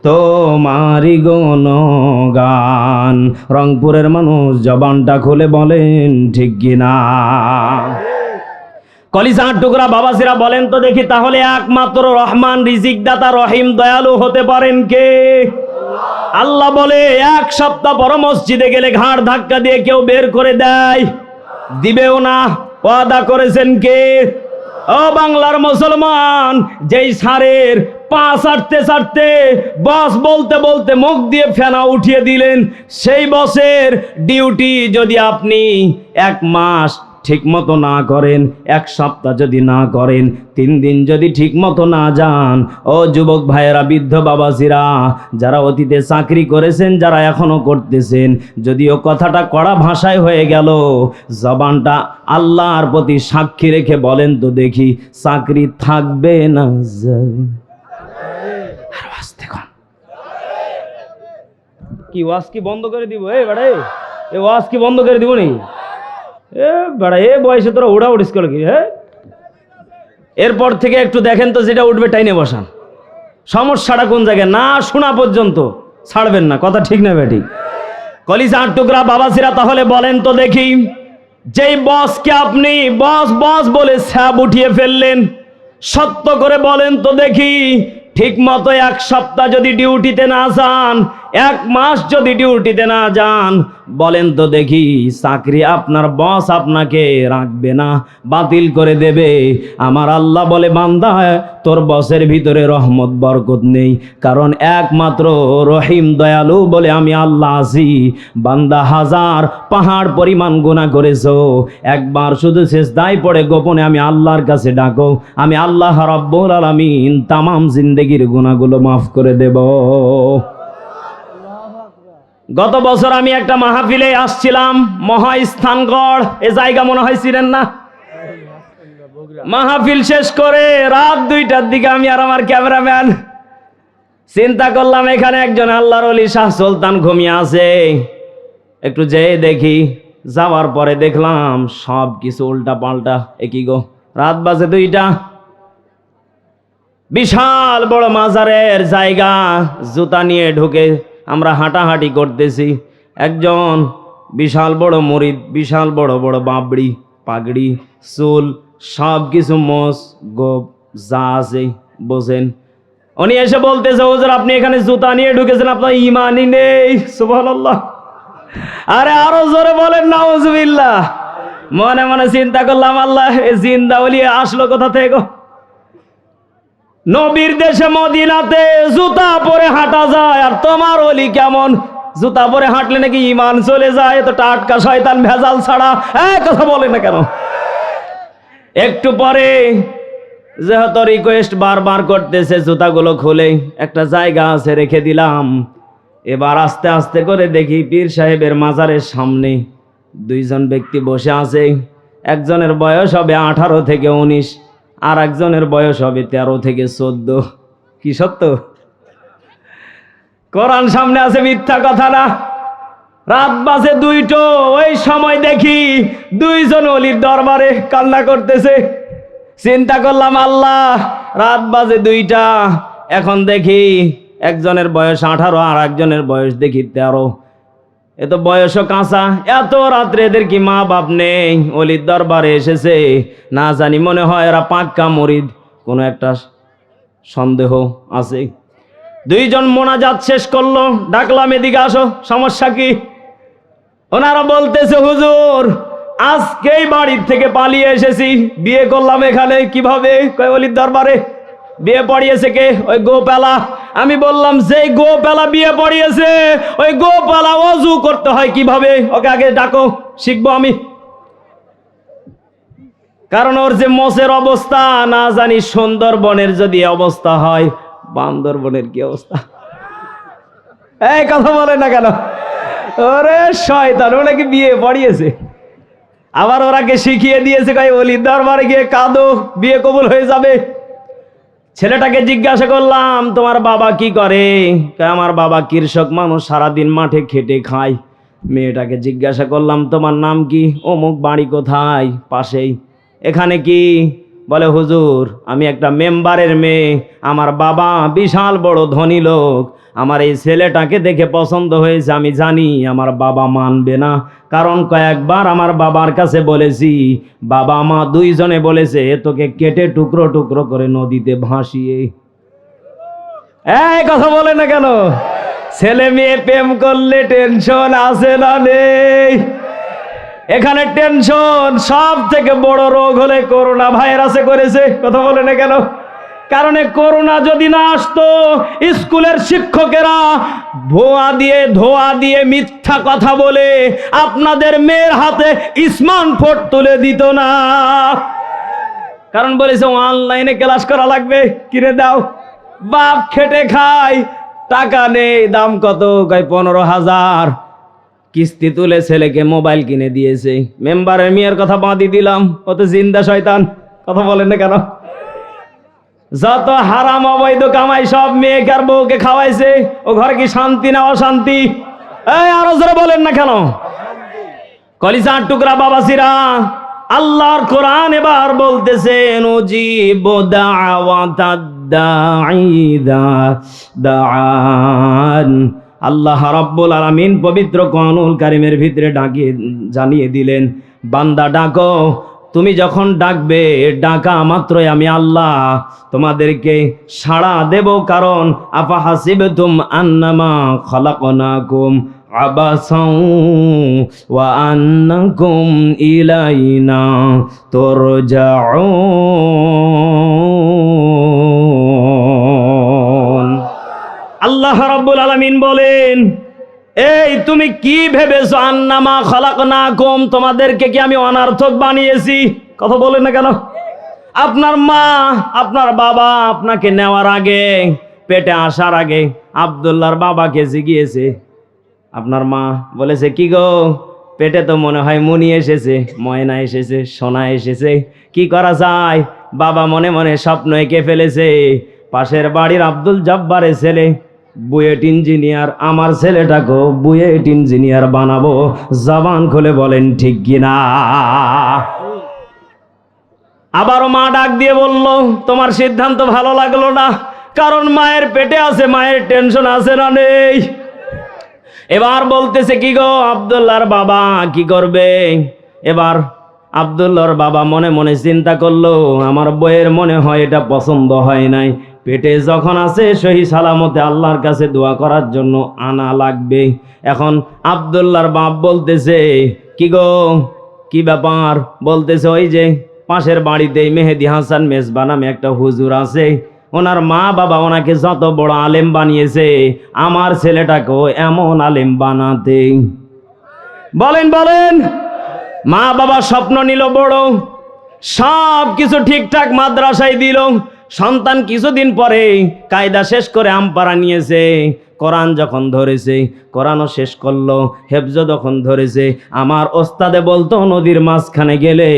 তোমারি গুণগান। রংপুরের মানুষ জবানটা খুলে বলেন ঠিক কিনা? কলিজার টুকরা বাবাজিরা বলেন তো দেখি, তাহলে একমাত্র রহমান রিজিক দাতা রহিম দয়ালু হতে পারেন কে? আল্লাহ বলে এক সপ্তাহ পর মসজিদে গেলে ঘাড় ধাক্কা দিয়ে কেউ বের করে দেয়? দিবেও না। ওয়াদা করেছেন কে? ও বাংলার মুসলমান, যেই সারের পা ছাড়তে ছাড়তে বস বলতে বলতে মুখ দিয়ে ফেনা উঠিয়ে দিলেন, সেই বসের ডিউটি যদি আপনি 1 মাস ঠিক মতো না করেন, 1 সপ্তাহ যদি না করেন, 3 দিন যদি ঠিক মতো না যান, ও যুবক ভাইয়েরা, বৃদ্ধ বাবাজিরা, যারা অতীতে চাকরি করেছেন, যারা এখনো করতেছেন, যদিও কথাটা কড়া ভাষায় হয়ে গেল, জবানটা আল্লাহর প্রতি সাক্ষী রেখে বলেন তো দেখি, চাকরি থাকবে না যাবে? কি ওয়াজ কি বন্ধ করে দিব? এই ওয়াজ কি বন্ধ করে দিব নি? এ বয়সে তোরা উড়া উড়িস করে কি? হ্যাঁ, এরপর থেকে একটু দেখেন তো, যেটা উঠবে টাইনে বসান। সমস্যাটা কোন জায়গায় না শোনা পর্যন্ত ছাড়বেন না। কথা ঠিক না বেঠিক? কলিজার টুকরা বাবাজিরা, তাহলে বলেন তো দেখি, যেই বসকে আপনি বস বস বলে স্যাব উঠিয়ে ফেললেন, সত্য করে বলেন তো দেখি, ঠিক মতো 1 সপ্তাহ যদি ডিউটিতে না যান, 1 মাস যদি ডিউটিতে না যান, বলেন তো দেখি, চাকরি আপনার বস আপনাকে রাখবে না, বাতিল করে দেবে? আমার আল্লাহ বলে, বান্দা, তোর বসের ভিতরে রহমত বরকত নেই, কারণ একমাত্র রহিম দয়ালু বলে আমি আল্লাহ আছি। বান্দা, 1000 পাহাড় পরিমাণ গুনাহ করেছো, একবার শুধু সিজদায় পড়ে গোপনে আমি আল্লাহর কাছে ডাকো, আমি আল্লাহ রাব্বুল আলামিন তামাম জিন্দেগির গুনাহগুলো মাফ করে দেব। গত বছর আমি একটা মাহফিলে আসছিলাম, মহাস্থানগড়, এ জায়গা মনে হয় ছিলেন না? মাহফিল শেষ করে রাত 2টার দিকে আমি আর আমার ক্যামেরাম্যান চিন্তা করলাম, এখানে একজন আল্লাহর ওলি শাহ সুলতান ঘুমিয়ে আছে, একটু যেয়ে দেখি। যাওয়ার পরে দেখলাম সব কিছু উল্টা পাল্টা। একই গো, রাত বাজে 2টা, বিশাল বড় মাজারের জায়গা, জুতা নিয়ে ঢুকে আমরা হাঁটাহাঁটি করতেছি। একজন বিশাল বড় মুরিদ, বিশাল বড় বড় বাবড়ি, পাগড়ি, চুল, সব কিছু মোস গোপ যা আছে বোঝেন। উনি এসে বলতেছে, হুজুর আপনি এখানে জুতা নিয়ে ঢুকেছেন, আপনার ইমানই নেই। সুবহানাল্লাহ। আরে আরো জোরে বলেন নাউজুবিল্লাহ। মনে মনে চিন্তা করলাম, আল্লাহ জিন্দা ওলি আসলো কোথা থেকে? নবীর দেশে মদিনাতে জুতা পরে হাঁটা যায়, আর তোমার ওলি কেমন জুতা পরে হাঁটলে নাকি ইমান চলে যায়? তো টাটকা শয়তান ভেজাল ছাড়া কথা বলে না কেন? একটু পরে যেহেতু রিকোয়েস্ট বারবার করতেছে, জুতাগুলো খুলে একটা জায়গা আছে রেখে দিলাম। এবার আস্তে আস্তে করে দেখি পীর সাহেবের মাজারের সামনে 2 জন ব্যক্তি বসে আছে। একজনের বয়স হবে 18 থেকে 19, আর একজনের বয়স হবে 13 থেকে 14। কি সত্য? কোরআন সামনে আছে, মিথ্যা কথা না। রাত বাজে 2টো, ওই সময় দেখি 2 জন ওলির দরবারে কান্না করতেছে। চিন্তা করলাম, আল্লাহ রাত বাজে 2টা, এখন দেখি একজনের বয়স 18 আর একজনের বয়স দেখি 13। এ তো বয়সও কাঁচা, এত রাত্রে এদের কি মা বাপ নেই? ওলির দরবারে এসেছে, না জানি মনে হয় এরা পাক্কা মুরিদ, কোনো একটা সন্দেহ আছে। 2 জন মোনাজাত শেষ করলো, ডাকলাম এদিকে আসো, সমস্যা কি? ওনারা বলতেছে, হুজুর আজকেই বাড়ির থেকে পালিয়ে এসেছি, বিয়ে করলাম এখানে। কিভাবে? কয় ওলির দরবারে। বিয়ে পড়িয়েছে কে? ওই গোপালা। আমি বললাম, যেই গোপালা বিয়ে পড়িয়েছে, ওই গোপালা ওযু করতে হয় কিভাবে? ওকে আগে ডাকো, শিখবো আমি। কারণ ওর যে মোষের অবস্থা, না জানি সুন্দরবনের যদি অবস্থা হয়, বান্দরবনের কি অবস্থা? এই কথা বলে না কেন? ওরে শয়তান, ও নাকি বিয়ে পড়িয়েছে, আবার ওরাকে শিখিয়ে দিয়েছে, কয় ওলির দরবারে গিয়ে কাঁদো, বিয়ে কবুল হয়ে যাবে। ছেলেটাকে জিজ্ঞাসা করলাম, তোমার বাবা কি করে? আমার বাবা কৃষক মানুষ, সারাদিন মাঠে খেটে খায়। মেয়েটাকে জিজ্ঞাসা করলাম, তোমার নাম কি? অমুক, বাড়ি কোথায়? পাশেই। এখানে কি? বলে হুজুর আমি একটা মেম্বারের মেয়ে, আমার বাবা বিশাল বড় ধনী লোক, আমার এই ছেলেটাকে দেখে পছন্দ হয়েছে, আমি জানি আমার বাবা মানবে না, কারণ কয়েকবার আমার বাবার কাছে বলেছি, বাবা মা দুইজনে বলেছে তোকে কেটে টুকরো টুকরো করে নদীতে ভাসিয়ে। এই কথা বলে না কেন? ছেলে মেয়ে প্রেম করলে টেনশন আছে না নেই? এখানে টেনশন সব থেকে বড় রোগ হলে করোনা ভাইরাসে করেছে। কথা বলে না কেন? কারণ করোনা যদি না আসতো, স্কুলের শিক্ষকেরা ধোয়া দিয়ে মিথ্যা কথা বলে আপনাদের মেয়ের হাতে স্মার্টফোন তুলে দিত না। কারণ বলেছে অনলাইনে ক্লাস করা লাগবে, কিনে দাও। বাপ খেটে খায়, টাকা নেই, দাম কত? 15,000। কিস্তি তুলে ছেলেকে মোবাইল কিনে দিয়েছে। মেম্বারের মেয়ের কথা বাঁধি দিলাম, ও তো জিন্দা শয়তান। কথা বলেন না কেন? যত হারাম অবৈধ কামাই সব মেয়েকে আর বউকে খাওয়াইছে। ও ঘরে কি শান্তি না অশান্তি? এই আরো জোরে বলেন না কেন? কলিজার টুকরা বাবাসিরা, আল্লাহর কোরআন এবার বলতেছেন উজিবু দাওয়াতাদ দাঈ দাআন। আল্লাহ রাব্বুল আলামিন পবিত্র কোরআনুল কারীমের ভিতরে ডাকিয়ে জানিয়ে দিলেন, বান্দা ডাকো, তুমি যখন ডাকবে, ডাকা মাত্রই আমি আল্লাহ তোমাদেরকে সাড়া দেব। কারণ আফা হাসিবতুম আন্নামা খালাকনাকুম আবাসাও ওয়া আন্নাকুম ইলাইনা তুরজাউন। আল্লাহ রাব্বুল আলামিন বলেন, এই তুমি কি ভেবেছো? আন্নামা খালাকনাকুম, তোমাদেরকে কি আমি অনার্থক বানিয়েছি? কথা বলেন না কেন? আপনার মা আপনার বাবা আপনাকে নেওয়ার আগে, পেটে আসার আগে আব্দুল্লাহর বাবাকে জিজ্ঞেসে, আপনার মা বলেছে কি গো, পেটে তো মনে হয় মুনি এসেছে, ময়না এসেছে, সোনা এসেছে, কি করা যায়? বাবা মনে মনে স্বপ্ন এঁকে ফেলেছে, পাশের বাড়ির আব্দুল জব্বারের ছেলে বুয়েট ইঞ্জিনিয়ার, আমার ছেলেটাকেও বুয়েট ইঞ্জিনিয়ার বানাবো। জবান খুলে বলেন ঠিক কিনা? আবারও মা ডাক দিয়ে বলল, তোমার সিদ্ধান্ত ভালো লাগলো না, কারণ মায়ের পেটে আছে, মায়ের টেনশন আছে না নেই? এবার বলতেছে কি গো, আব্দুল্লাহর বাবা কি করবে? এবার আব্দুল্লাহর বাবা মনে মনে চিন্তা করলো, আমার বইয়ের মনে হয় এটা পছন্দ হয় নাই, পেটে যখন আছে সহি সালামতে আল্লাহর কাছে দোয়া করার জন্য আনা লাগবে। এখন আব্দুল্লাহর বাপ বলতেছে কি গো, কি ব্যাপার? বলতেছে ওই যে পাশের বাড়িতেই মেহেদি হাসান মেজবা নামে একটা হুজুর আছে, ওনার মা বাবা ওনাকে যত বড় আলেম বানিয়েছে, আমার ছেলেটাকেও এমন আলেম বানাতে। বলেন বলেন, মা বাবা স্বপ্ন নিল বড়, সব কিছু ঠিকঠাক মাদ্রাসায় দিল। সন্তান কিছুদিন পরে কায়দা শেষ করে আমপারা নিয়েছে, কোরআন যখন ধরেছে কোরআনও শেষ করলো, হেফজ যখন ধরেছে, আমার ওস্তাদে বলতো নদীর মাঝখানে গেলে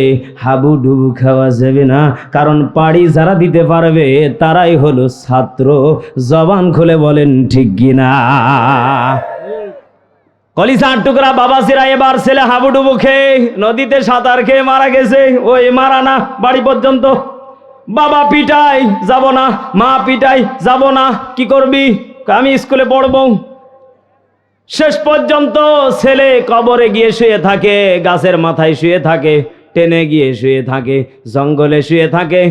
হাবুডুবু খাওয়া যাবে না, কারণ পাড়ি যারা দিতে পারবে তারাই হলো ছাত্র। জবান খুলে বলেন ঠিক কিনা? কলিজার টুকরা বাবাসিরা, এবার ছেলে হাবুডুবু খেয়ে নদীতে সাঁতার খেয়ে মারা গেছে। ওই মারা না, বাড়ি পর্যন্ত। বাবা পিটাই, যাব না, মা পিটাই, যাব না, কি করবি? আমি স্কুলে পড়বো। শেষ পর্যন্ত ছেলে কবরে গিয়ে শুয়ে থাকে, গাছের মাথায় শুয়ে থাকে, টেনে গিয়ে শুয়ে থাকে, জঙ্গলে শুয়ে থাকে,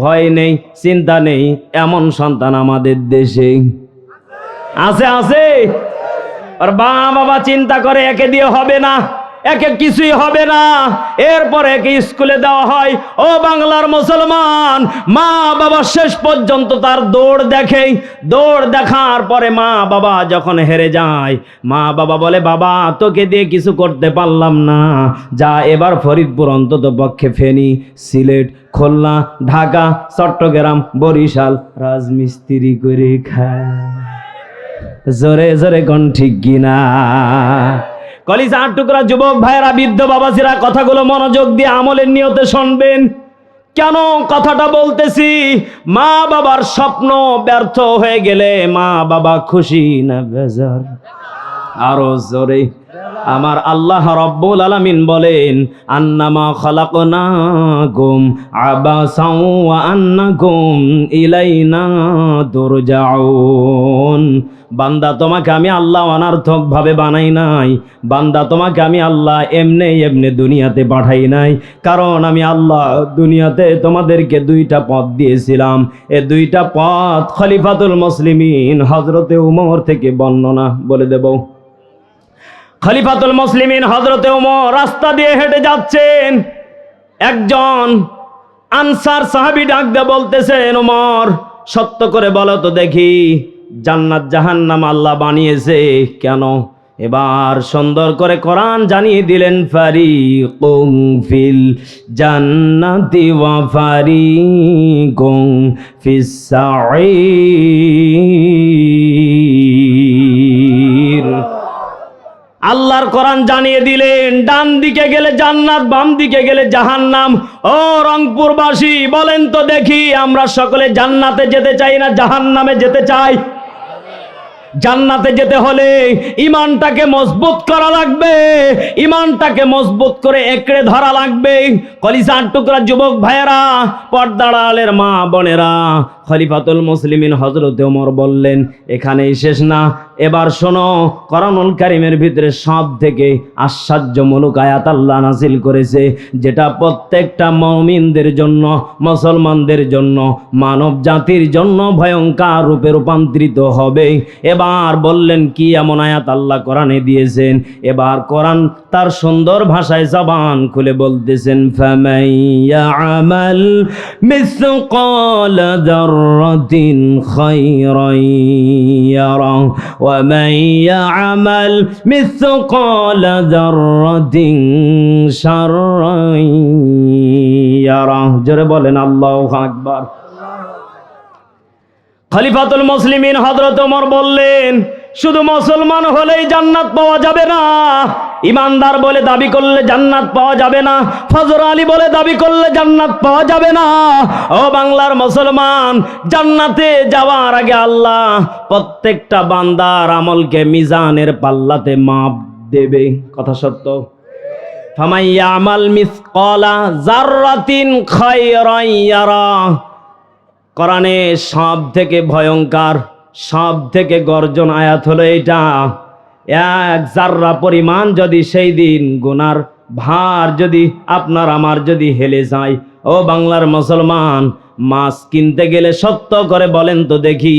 ভয় নেই, চিন্তা নেই। এমন সন্তান আমাদের দেশে আছে আছে। আর বাবা চিন্তা করে একে দিয়ে হবে না, একে কিছুই হবে না, এরপরে একে স্কুলে দেওয়া হয়। ও বাংলার মুসলমান, মা বাবা শেষ পর্যন্ত তার দৌড় দেখে। দৌড় দেখার পরে মা বাবা যখন হেরে যায়, মা বাবা বলে, বাবা তোকে দিয়ে কিছু করতে পারলাম না, যা এবার ফরিদপুর, অন্তত পক্ষে ফেনী, সিলেট, খুলনা, ঢাকা, চট্টগ্রাম, বরিশাল রাজমিস্ত্রি করে খায়। জোরে জোরে কোন ঠিক কিনা? কলিজার টুকরা যুবক ভাইয়েরা, বৃদ্ধ বাবাজিরা, কথাগুলো মনোযোগ দিয়ে আমলের নিয়তে শুনবেন। কেন কথাটা বলতেছি? মা বাবার স্বপ্ন ব্যর্থ হয়ে গেলে মা বাবা খুশি না বেজার? আরো জোরে। আমার আল্লাহ রব্বুল আলামিন বলেন আন্নামা খালাকনাকুম আবাসাও ওয়া আন্নাকুম ইলাইনা তুরজাউন। বান্দা তোমাকে আমি আল্লাহ অনার্থক ভাবে বানাই নাই, বান্দা তোমাকে আমি আল্লাহ এমনি এমনি দুনিয়াতে পাঠাই নাই। কারণ আমি আল্লাহ দুনিয়াতে তোমাদেরকে দুইটা পথ দিয়েছিলাম। এই দুইটা পথ খলিফাতুল মুসলিমিন হযরতে উমর থেকে বর্ণনা বলে দেব। খলিফাতুল মুসলিমিন হযরতে উমর রাস্তা দিয়ে হেঁটে যাচ্ছেন, একজন আনসার সাহাবী ডাক দিয়ে বলতেছেন, উমর সত্য করে বলো তো দেখি জান্নাত জাহান্নাম আল্লাহ বানিয়েছে কেন? এবার সুন্দর করে কোরআন জানিয়ে দিলেন, ফারিকুম ফিল জান্নাতি ওয়া ফারিকুম ফিস সাঈর। আল্লাহর কোরআন জানিয়ে দিলেন ডান দিকে গেলে জান্নাত, বাম দিকে গেলে জাহান্নাম। ও রংপুরবাসী বলেন তো দেখি আমরা সকলে জান্নাতে যেতে চাই না জাহান্নামে যেতে চাই? জান্নাতে যেতে হলে ঈমানটাকে মজবুত করা লাগবে, ঈমানটাকে মজবুত করে একড়ে ধরা লাগবে। কলিজার টুকরা যুবক ভাইয়েরা, পর্দার আড়ালের মা বোনেরা, খলিফাতুল মুসলিমিন হযরতে ওমর বললেন এখানেই শেষ না, এবার শোনো কোরআনুল কারীমের ভিতরে সব থেকে আশ্চর্যমূলক আয়াত আল্লাহ নাযিল করেছে, যেটা প্রত্যেকটা মুমিনদের জন্য, মুসলমানদের জন্য, মানব জাতির জন্য ভয়ঙ্কর রূপে রূপান্তরিত হবে। এবার বললেন কি এমন আয়াত আল্লাহ কোরআনে দিয়েছেন? এবার কোরআন তার সুন্দর ভাষায় জবান খুলে বলতেছেন, ফামান ইয়ামাল মিসকালা যাররাতিন খায়রান ইয়ারা ওয়া মান ইয়ামাল মিসকালা যাররাতিন শাররান ইয়ারা। জোরে বলেন আল্লাহু আকবার। খলিফাতুল মুসলিমিন হযরত ওমর বললেন শুধু মুসলমান হলেই জান্নাত পাওয়া যাবে না, ইমানদার বলে দাবি করলে জান্নাত পাওয়া যাবে না, ফজর আলী বলে দাবি করলে জান্নাত পাওয়া যাবে না। ও বাংলার মুসলমান, জান্নাতে যাওয়ার আগে আল্লাহ প্রত্যেকটা বান্দার আমলকে মিজানের পাল্লাতে মাপ দেবে। কথা সত্য। ফামান ইয়ামাল মিসকালা যাররাতিন খায়রান ইয়ারা। কোরআনে সব থেকে ভয়ঙ্কর, সব থেকে গর্জন আয়াত হলো এটা। এক জাররা পরিমাণ যদি সেই দিন গুনার ভার যদি আপনার আমার যদি হেলে যায়, ও বাংলার মুসলমান, মাছ কিনতে গেলে সত্য করে বলেন তো দেখি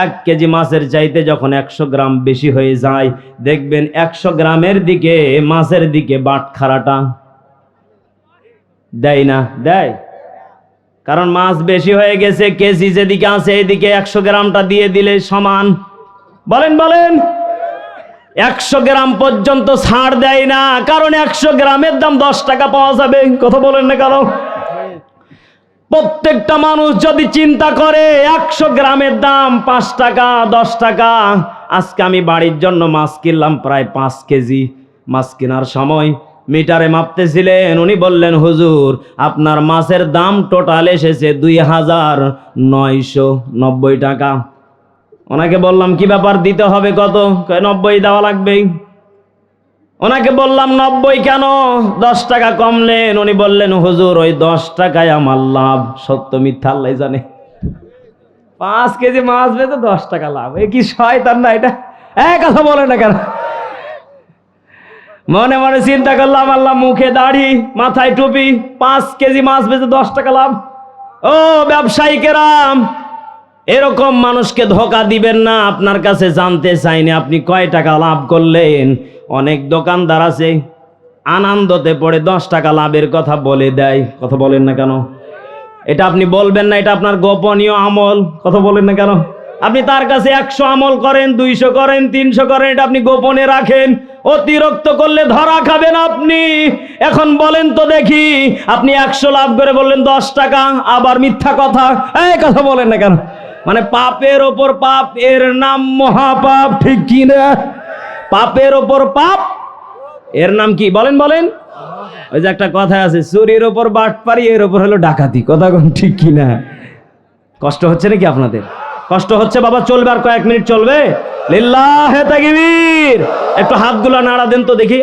1 কেজি মাছের চাইতে যখন 100 গ্রাম বেশি হয়ে যায়, দেখবেন 100 গ্রামের দিকে মাছের দিকে বাটখারাটা দেয় না? দেয়। কারণ মাছ বেশি হয়ে গেছে, কেজি যেদিকে আছে এদিকে 100 গ্রামটা দিয়ে দিলে সমান। বলেন বলেন, 100 গ্রাম পর্যন্ত ছাড় দেয় না, কারণ 100 গ্রামের দাম 10 টাকা পাওয়া যাবে। কথা বলেন না কেন? প্রত্যেকটা মানুষ যদি চিন্তা করে 100 গ্রামের দাম 5 টাকা 10 টাকা। আজকে আমি বাড়ির জন্য মাছ কিনলাম প্রায় 5 কেজি। মাছ কেনার সময় মিটারে মাপতেছিলেন, উনি বললেন হুজুর আপনার মাছের দাম টোটাল এসেছে 2990 টাকা। ওনাকে বললাম কি ব্যাপার, দিতে হবে কত? 90 দেওয়া লাগবে। ওনাকে বললাম 90 কেন, 10 টাকা কমলেন। উনি বললেন হুজুর ওই 10 টাকায় আমার লাভ। সত্য মিথ্যা আল্লাহ জানে। 5 কেজি মাছ বেচে 10 টাকা লাভ, এ কি শয়তান না এটা? কথা বলে না কেন? মনে মনে চিন্তা করলাম, আল্লাহ মুখে দাড়ি মাথায় টুপি, 5 কেজি মাছ বেচে 10 টাকা লাভ। ও ব্যবসায়ীকেরাম, এরকম মানুষকে ধোকা দিবেন না। আপনার কাছে জানতে চাইনি আপনি কয় টাকা লাভ করলেন। অনেক দোকানদার আছে আনন্দতে পড়ে 10 টাকা লাভের কথা বলে দেয়। কথা বলেন না কেন? এটা আপনি বলবেন না, এটা আপনার গোপনীয় আমল। কথা বলেন না কেন? আপনি তার কাছে 100 আমল করেন, 200 করেন, 300 করেন, এটা আপনি গোপনে রাখেন। অতিরিক্ত করলে ধরা খাবেন আপনি। এখন বলেন তো দেখি, আপনি 100 লাভ করে বললেন 10 টাকা, আবার মিথ্যা কথা। কথা বলেন না কেন? মানে পাপের ওপর পাপ, এর নাম মহাপাপ, ঠিক কি না? পাপের ওপর পাপ, এর নাম কি বলেন বলেন? ওই যে একটা কথা আছে, চুরির ওপর বাটপারি, এর ওপর হলো ডাকাতি। কথা কোন ঠিক কি না? কষ্ট হচ্ছে নাকি আপনাদের? কষ্ট হচ্ছে বাবা? চলবে আর কয়েক মিনিট চলবে। লিল্লাহে তাকবীর। একটু হাতগুলো নাড়া দেন তো দেখি,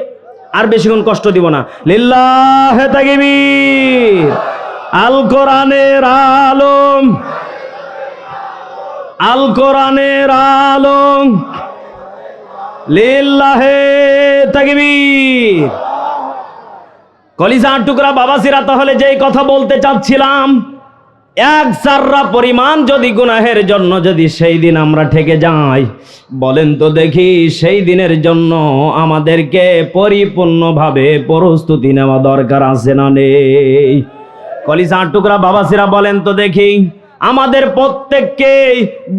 আর বেশিক্ষণ কষ্ট দিব না। লিল্লাহে তাকবীর। আল কোরআনের আলম, আল কোরআনের আলম, লিল্লাহে তাকবীর। কলিজার টুকরা বাবাসিরা, তাহলে যেই কথা বলতে চাচ্ছিলাম, এক যাররা পরিমাণ যদি গুনাহের জন্য যদি সেই দিন আমরা ঠেকে যাই, বলেন তো দেখি সেই দিনের জন্য আমাদেরকে পরিপূর্ণভাবে প্রস্তুতি নেওয়া দরকার আছে না নেই? কলিজার টুকরা বাবাসিরা, বলেন তো দেখি আমাদের প্রত্যেককে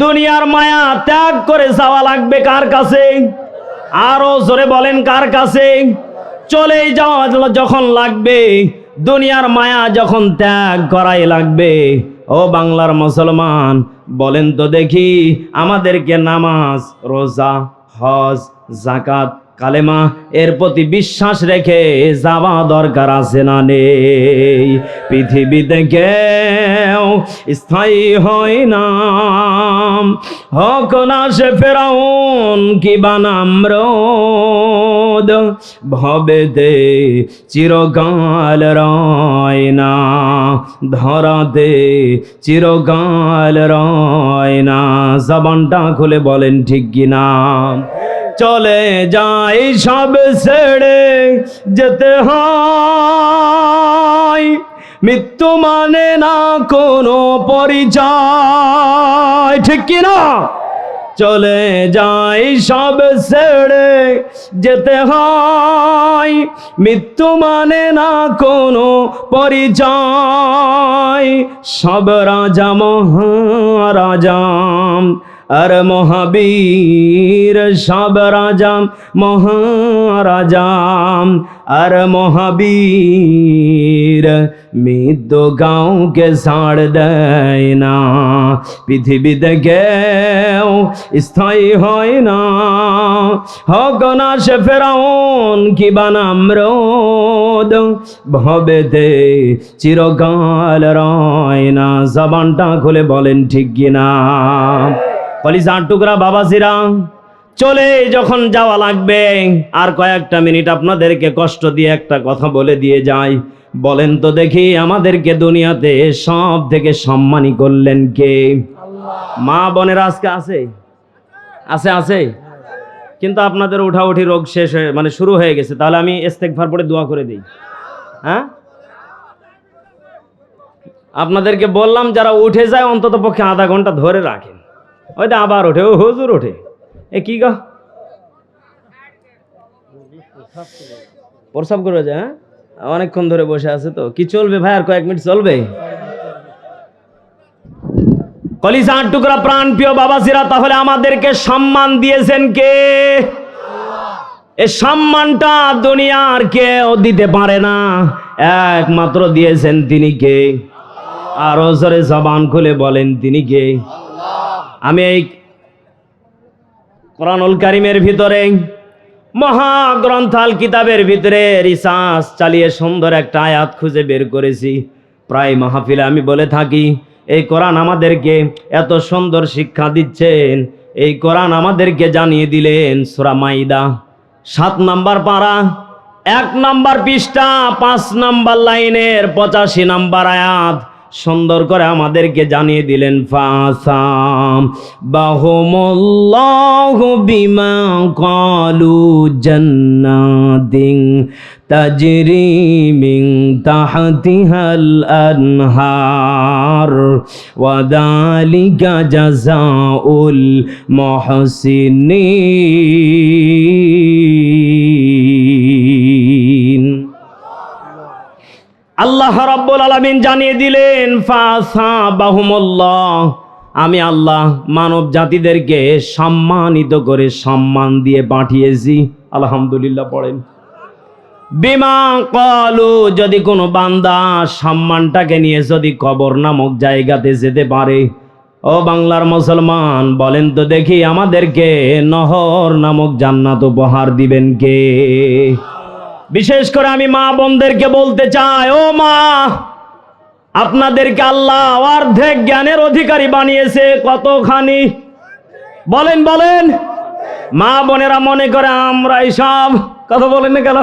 দুনিয়ার মায়া ত্যাগ করে যাওয়া লাগবে কার কাছে? আরো জোরে বলেন, কার কাছে? চলে যাওয়া যখন লাগবে, দুনিয়ার মায়া যখন ত্যাগ করাই লাগবে, ও বাংলার মুসলমান, বলেন তো দেখি আমাদেরকে নামাজ, রোজা, হজ, যাকাত, কালেমা এর প্রতি বিশ্বাস রেখে যাওয়া দরকার আছে না নেই? পৃথিবীতে কেউ স্থায়ী হয় না, হোক না সে ফেরাউন কি বানামরদ, ভবেতে চিরকাল রয় না, ধরাতে চিরকাল রয় না। জবানটা খুলে বলেন ঠিক কিনা? চলে যাই সব ছেড়ে যেতে হয়, মৃত্যু মানে না কোনো পরিচয়, ঠিক কিনা? চলে যাই সব ছেড়ে যেতে হয়, মৃত্যু মানে না কোনো পরিচয়। সব রাজা মহারাজাম আর মহাবীর, সব রাজাম মহারাজাম আর মহাবীর, মৃত্যু কাউকে ছাড় দেয় না। পৃথিবীতে কেউ স্থায়ী হয় না, হোক না সে ফেরাউন কি বানামরদ, ভবেতে চিরকাল রয় না। জবানটা খুলে বলেন ঠিক কিনা? কলিজার টুকরা বাবাজিরা, চলে যখন যাওয়া লাগবে, আর কয়েকটা মিনিট আপনাদেরকে কষ্ট দিয়ে একটা কথা বলে দিয়ে যাই। বলেন তো দেখি আমাদেরকে দুনিয়াতে সব থেকে সম্মানী করলেন কে? মা বোনেরা আজকে আছে আছে আছে, কিন্তু আপনাদের উঠাউঠি রোগ শেষ হয়ে মানে শুরু হয়ে গেছে। তাহলে আমি ইস্তেগফার পড়ে দোয়া করে দিই। হ্যাঁ, আপনাদেরকে বললাম যারা উঠে যায় অন্তত পক্ষে আধা ঘন্টা ধরে রাখেন। ওই তো আবার ওঠে, ও হুজুর ওঠে, এ কি গা প্রসাব করে যায়? হ্যাঁ, অনেকক্ষণ ধরে বসে আছে তো, কি চলবে ভাই? আর কয়েক মিনিট চলবে? কলিজার টুকরা প্রাণ প্রিয় বাবাজিরা, তাহলে আমাদেরকে সম্মান দিয়েছেন কে? এই সম্মানটা দুনিয়ার কেউ দিতে পারে না, একমাত্র দিয়েছেন তিনি কে? আরো জোরে জবান খুলে বলেন তিনি কে? আমি এই কোরআনুল কারীমের ভিতরে, মহাগ্রন্থ আল কিতাবের ভিতরে রিসার্চ চালিয়ে সুন্দর একটা আয়াত খুঁজে বের করেছি। প্রায় মাহফিলে আমি বলে থাকি, এই কোরআন আমাদেরকে এত সুন্দর শিক্ষা দিচ্ছেন। এই কোরআন আমাদেরকে জানিয়ে দিলেন সূরা মাইদা 7 নম্বর পারা 1 নম্বর পৃষ্ঠা 5 নম্বর লাইনের 85 নম্বর আয়াত সুন্দর করে আমাদেরকে জানিয়ে দিলেন, ফাসাম বাহুমুল্লাহু বিমা ক্বালু জান্নাতিন তাজরি মিন তাহতিহাল আনহার ওয়া যালিকা জাযাউল মুহসিনিন। আল্লাহ রাব্বুল আলামিন জানিয়ে দিলেন, ফাসাবাহুমুল্লাহ, আমি আল্লাহ মানব জাতিদেরকে সম্মানিত করে সম্মান দিয়ে পাঠিয়েছি। আলহামদুলিল্লাহ পড়েন। বিমা ক্বালু, যদি কোনো বান্দা সম্মানটাকে নিয়ে যদি কবর নামক জায়গাতে যেতে পারে, ও বাংলার মুসলমান, বলেন তো দেখি আমাদেরকে নহর নামক জান্নাত উপহার দিবেন কে? বিশেষ করে আমি মা বোনদেরকে বলতে চাই, ও মা, আপনাদেরকে আল্লাহ অর্ধেক জ্ঞানের অধিকারী বানিয়েছে কতখানি? বলেন বলেন, মা বোনেরা মনে করে আমরা সব কথা বলেন না কেন,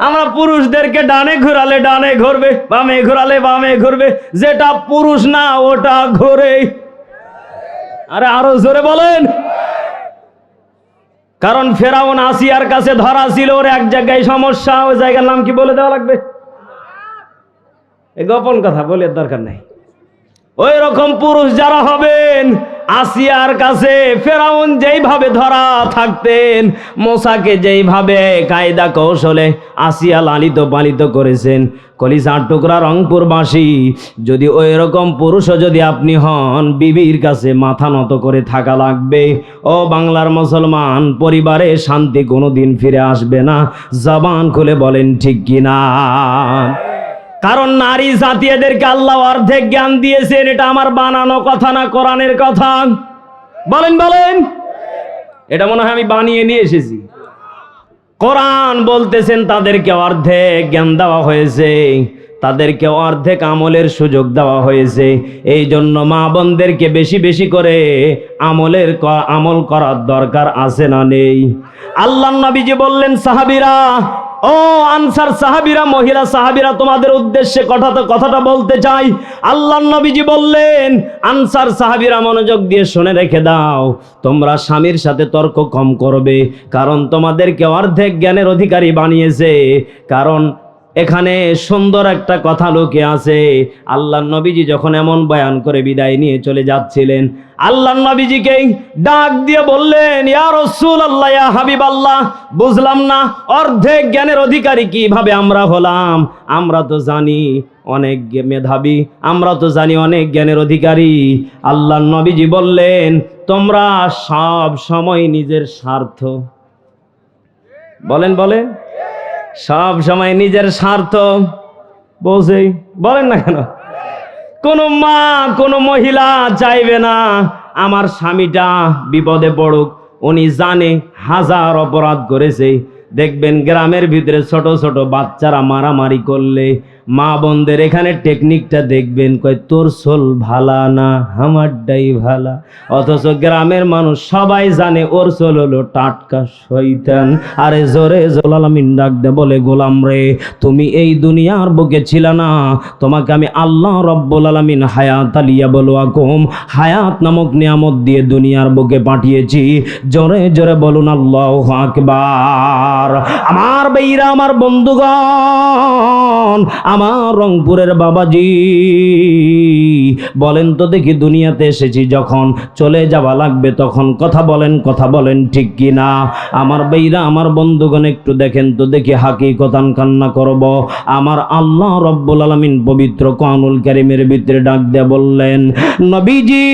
আমরা পুরুষদেরকে ডানে ঘোরালে ডানে ঘুরবে, বামে ঘোরালে বামে ঘুরবে, যেটা পুরুষ না ওটা ঘোরে। আরে আরো জোরে বলেন। কারণ ফেরাউন আসিয়ার কাছে ধরা ছিল, ওর এক জায়গায় সমস্যা, ওই জায়গার নাম কি বলে দেওয়া লাগবে? এই গোপন কথা বলে দরকার নাই। ওই রকম পুরুষ যারা হবেন, আসিয়ার কাছে ফেরাউন যেইভাবে ধরা থাকতেন, মোসাকে যেইভাবে কায়দা কৌশলে আসিয়া লালিত পালিত করেছেন, কলিজার টুকরা রংপুরবাসী, যদি ওই রকম পুরুষও যদি আপনি হন, বিবির কাছে মাথা নত করে থাকা লাগবে। ও বাংলার মুসলমান, পরিবারে শান্তি কোনোদিন ফিরে আসবে না। জবান খুলে বলেন ঠিক কিনা? কারণ নারী জাতীয়দেরকে আল্লাহ অর্ধেক জ্ঞান দিয়েছেন। এটা আমার বানানো কথা না, কোরআনের কথা। বলেন বলেন। এটা মনে হয় আমি বানিয়ে নিয়ে এসেছি। কোরআন বলতেছেন তাদেরকে অর্ধেক জ্ঞান দেওয়া হয়েছে, তাদেরকে অর্ধেক আমলের সুযোগ দেওয়া হয়েছে। এই জন্য মা বোনদেরকে বেশি বেশি করে আমল করার দরকার আছে না নেই? আল্লাহর নবীজি বললেন, সাহাবীরা, ও আনসার সাহাবীরা, মহিলা সাহাবীরা, তোমাদের উদ্দেশ্যে কথাটা বলতে চাই। আল্লাহর নবীজি বললেন, আনসার সাহাবীরা মনোযোগ দিয়ে শুনে রেখে দাও, তোমরা স্বামীর সাথে তর্ক কম করবে, কারণ তোমাদেরকে অর্ধেক জ্ঞানের অধিকারী বানিয়েছে। কারণ এখানে সুন্দর একটা কথা লুকিয়ে আছে। আল্লাহর নবীজি যখন এমন বয়ান করে বিদায় নিয়ে চলে যাচ্ছিলেন, আল্লাহর নবীজিকে ডাক দিয়ে বললেন, ইয়া রাসূলুল্লাহ, ইয়া হাবিবাল্লাহ, বুঝলাম না অর্ধেক জ্ঞানের অধিকারী কিভাবে আমরা হলাম? আমরা তো জানি অনেক মেধাবী, আমরা তো জানি অনেক জ্ঞানের অধিকারী। আল্লাহর নবীজি বললেন, তোমরা সব সময় নিজের স্বার্থ, বলেন বলেন, সব সময় নিজের স্বার্থ বোঝে। বলেন না কেন? কোন মা, কোন মহিলা চাইবে না আমার স্বামীটা বিপদে পড়ুক। উনি জানে হাজার অপরাধ করেছে। দেখবেন গ্রামের ভিতরে ছোট ছোট বাচ্চারা মারামারি করলে মা বোনদের এখানে টেকনিকটা দেখবেন, কয় তোর সোল ভালা না আমারটাই ভালা। অথচ গ্রামের মানুষ সবাই জানে ওর সোল হলো টাটকা শয়তান। আরে জোরে জোলালামিন ডাক দে, বলে, গোলাম রে, তুমি এই দুনিয়ার বুকে ছিল না, তোমাকে আমি আল্লাহ রব্বুল আলামিন হায়াত আলিয়া বলুয়াকুম, হায়াত নামক নিয়ামত দিয়ে দুনিয়ার বুকে পাঠিয়েছি। জোরে জোরে বলুন আল্লাহু আকবার। আমার ভাইরা, আমার বন্ধুগণ, আমার রংপুরের বাবাজি, বলেন তো দেখি, দুনিয়াতে এসেছি যখন চলে যাওয়া লাগবে তখন কথা বলেন ঠিক কি না? আমার ভাইরা, আমার বন্ধুগণ, একটু দেখেন তো দেখি, হাকিকতান কান্না করব। আমার আল্লাহ রব্বুল আলামিন পবিত্র কোরআনুল কারীমের ভিতরে ডাক দিয়ে বললেন, নবীজি,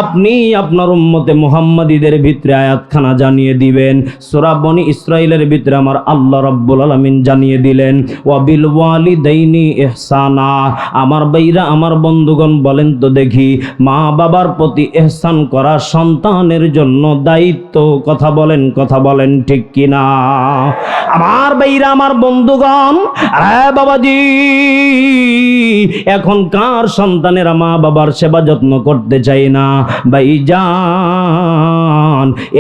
আপনি আপনার উম্মতে মুহাম্মাদীদের ভিতরে আয়াতখানা জানিয়ে দিবেন। সূরা বনী ইসরাঈলের ভিতরে আমার আল্লাহ রাব্বুল আলামিন জানিয়ে দিলেন, ওয়া বিল ওয়ালিদাইনি ইহসানা। আমার ভাইরা, আমার বন্ধুগণ, বলেন তো দেখি, মা বাবার প্রতি ইহসান করা সন্তানের জন্য দায়িত্ব। কথা বলেন ঠিক কিনা? আমার ভাইরা, আমার বন্ধুগণ, আরে বাবাজি, এখনকার সন্তানেরা মা বাবার সেবা যত্ন করতে চায় না ভাইজান।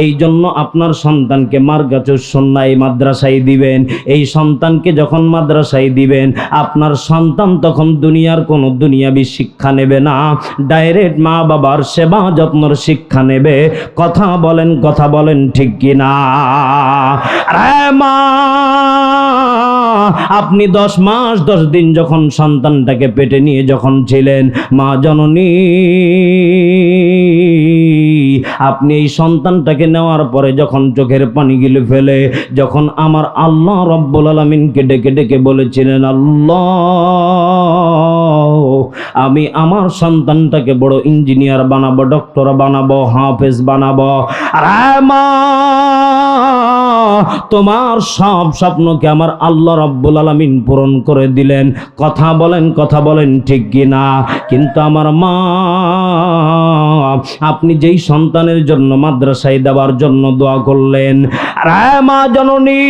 এই জন্য আপনার সন্তানকে মার্গাচুস সুন্নাহ মাদ্রাসায় দিবেন। এই সন্তানকে যখন মাদ্রাসায় দিবেন, আপনার সন্তান তখন দুনিয়ার কোনো দুনিয়াবি শিক্ষা নেবে না, ডাইরেক্ট মা বাবার সেবা যত্নর শিক্ষা নেবে। কথা বলেন ঠিক কিনা? আরে মা, আপনি 10 মাস 10 দিন যখন সন্তানটাকে পেটে নিয়ে যখন ছিলেন, মা জননী, আপনি এই সন্তানটাকে নেওয়ার পরে যখন চোখের পানি গিলে ফেলে যখন আমার আল্লাহ রব্বুল আলামিনকে ডেকে ডেকে বলেছিলেন, আল্লাহ, আমি আমার সন্তানটাকে বড় ইঞ্জিনিয়ার বানাবো, ডক্টর বানাবো, হাফেজ বানাবো। আরে মা, তোমার সব স্বপ্নকে আমার আল্লাহ রাব্বুল আলামিন পূরণ করে দিলেন। কথা বলেন ঠিক কিনা? কিন্তু আমার মা আপনি যেই সন্তানের জন্য মাদ্রাসায় দেওয়ার জন্য দোয়া করলেন, আর মা জননী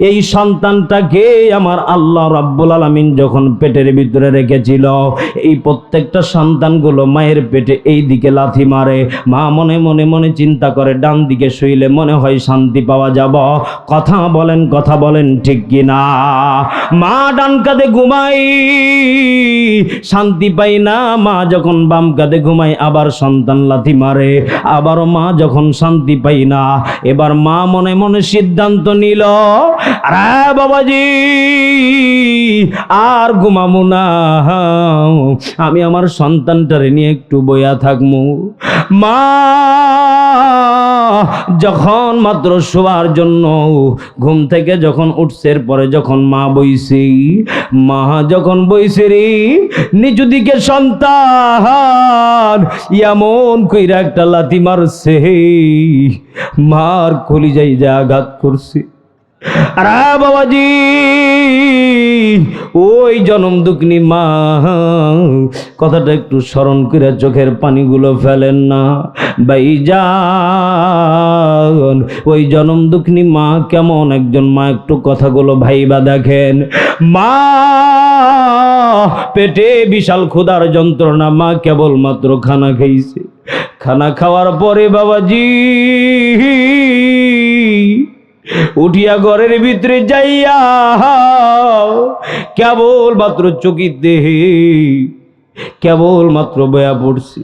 এই সন্তানটাকে আমার আল্লাহ রাব্বুল আলামিন যখন পেটের ভিতরে রেখেছিল, এই প্রত্যেকটা সন্তানগুলো মায়ের পেটে এই দিকে লাথি মারে। মা মনে মনে মনে চিন্তা করে, ডান দিকে শুইলে মনে হয় শান্তি পাওয়া যাব। কথা বলেন ঠিক কিনা? মা ডান কাঁধে ঘুমাই, শান্তি পাই না। মা যখন বাম কাঁধে ঘুমাই, আবার সন্তান লাথি মারে। আবারও মা যখন শান্তি পাই না, এবার মা মনে মনে সিদ্ধান্ত নিল, আরে বাবাজি আর ঘুমাবো না, আমি আমার সন্তানটারে নিয়ে একটু বইয়া থাকবো। মা যখন মাত্র শোয়ার জন্য ঘুম থেকে যখন উঠছে, পরে যখন মা যখন বইছে রে, নিচু দিকে সন্তান এমন কইরা একটা লাথি মারছে, মার কলিজায় যা আঘাত করছে। আরে বাবাজি ওই জনম দুঃখিনী মা, কথাটা একটু স্মরণ করে চোখের পানিগুলো ফেলেন না ভাইজান। ওই জনম দুঃখিনী মা কেমন একজন মা, একটু কথাগুলো ভাইবা দেখেন। মা পেটে বিশাল ক্ষুধার যন্ত্রণা, মা কেবলমাত্র খানা খাইছে। খানা খাওয়ার পরে বাবাজি উঠিয়া ঘরের ভিতরে যাইয়া কেবল মাত্র চকিতে কেবল মাত্র বয়া পড়ছি।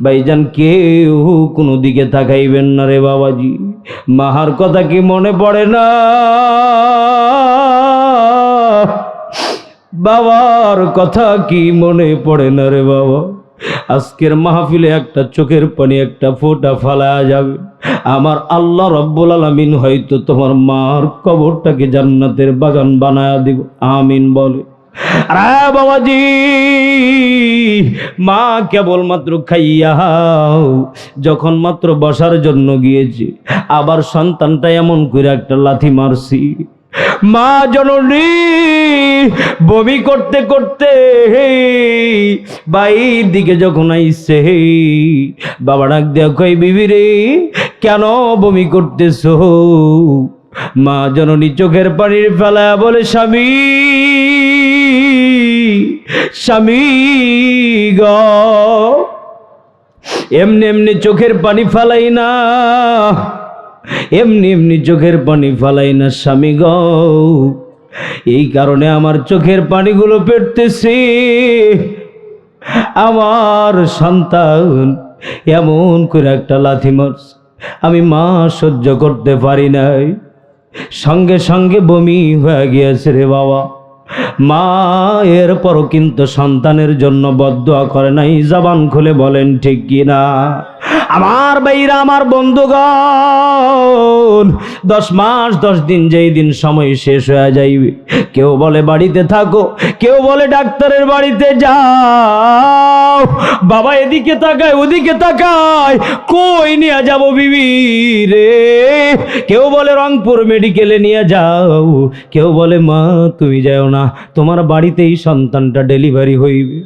ভাইজান কেউ কোনো দিকে তাকাইবেন না রে বাবাজি। মাহার কথা কি মনে পড়ে না? বাবার কথা কি মনে পড়ে না রে বাবা? আজকের মাহফিলে একটা চোখের পানি একটা ফোঁটা ফালা যাবে, আমার আল্লাহ রাব্বুল আলামিন হয়তো তোমার মার কবরটাকে জান্নাতের বাগান বানায়া দিব। আমিন বলে। আরে বাবাজি মা কেবলমাত্র খাইয়া যখন মাত্র বসার জন্য গিয়েছে, আবার সন্তানটা এমন করে একটা লাথি মারছি। মা জননী বমি করতে করতে বাইর দিকে যখন আইছে, বাবা ডাক দেয়া কই, বিবি রে কেন বমি করতেছো? মা জননী চোখের পানির ফেলা বলে, স্বামী স্বামী গ এমনি এমনি চোখের পানি ফেলাই না, এমনি এমনি চোখের পানি ফালাই না স্বামী গো। এই কারণে আমার চোখের পানিগুলো পেটতেছে। আমার সন্তান এমন করে একটা লাথি মারছে, আমি মা সহ্য করতে পারি নাই, সঙ্গে সঙ্গে বমি হয়ে গিয়েছে রে বাবা। মা এরপরও কিন্তু সন্তানের জন্য বদদোয়া করে নাই। জবান খুলে বলেন ঠিক কিনা? আমার ভাইরা, আমার বন্ধুগণ, 10 মাস 10 দিন যেই দিন সময় শেষ হয়ে যাইবে, কেউ বলে বাড়িতে থাকো, কেউ বলে ডাক্তারের বাড়িতে যাও। বাবা এদিকে তাকায় ওদিকে তাকায়, কই নিয়ে যাব বিবি রে? কেউ বলে রংপুর মেডিকেলে নিয়ে যাও, কেউ বলে মা তুমি যাও না, তোমার বাড়িতেই সন্তানটা ডেলিভারি হইবে।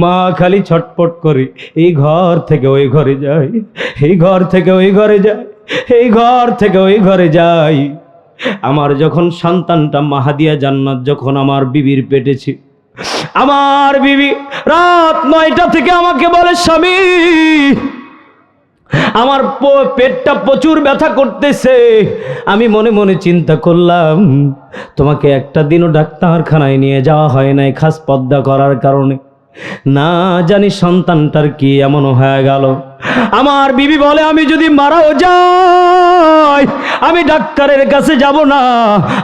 মা খালি ছটপট করে এই ঘর থেকে ওই ঘরে যায়, এই ঘর থেকে ওই ঘরে যায়, এই ঘর থেকে ওই ঘরে যাই। আমার যখন সন্তানটা মাহাদিয়া জান্নাত যখন আমার বিবির পেটে ছিল, আমার বিবি রাত 9টা থেকে আমাকে বলে, স্বামী আমার পেটটা প্রচুর ব্যথা করতেছে। আমি মনে মনে চিন্তা করলাম, তোমাকে একটা দিনও ডাক্তারখানায় নিয়ে যাওয়া হয় নাই খাস পর্দা করার কারণে। না জানি সন্তানটার কি এমন হয়ে গেল। আমার বিবি বলে, আমি যদি মারাও যাই আমি ডাক্তারের কাছে যাব না।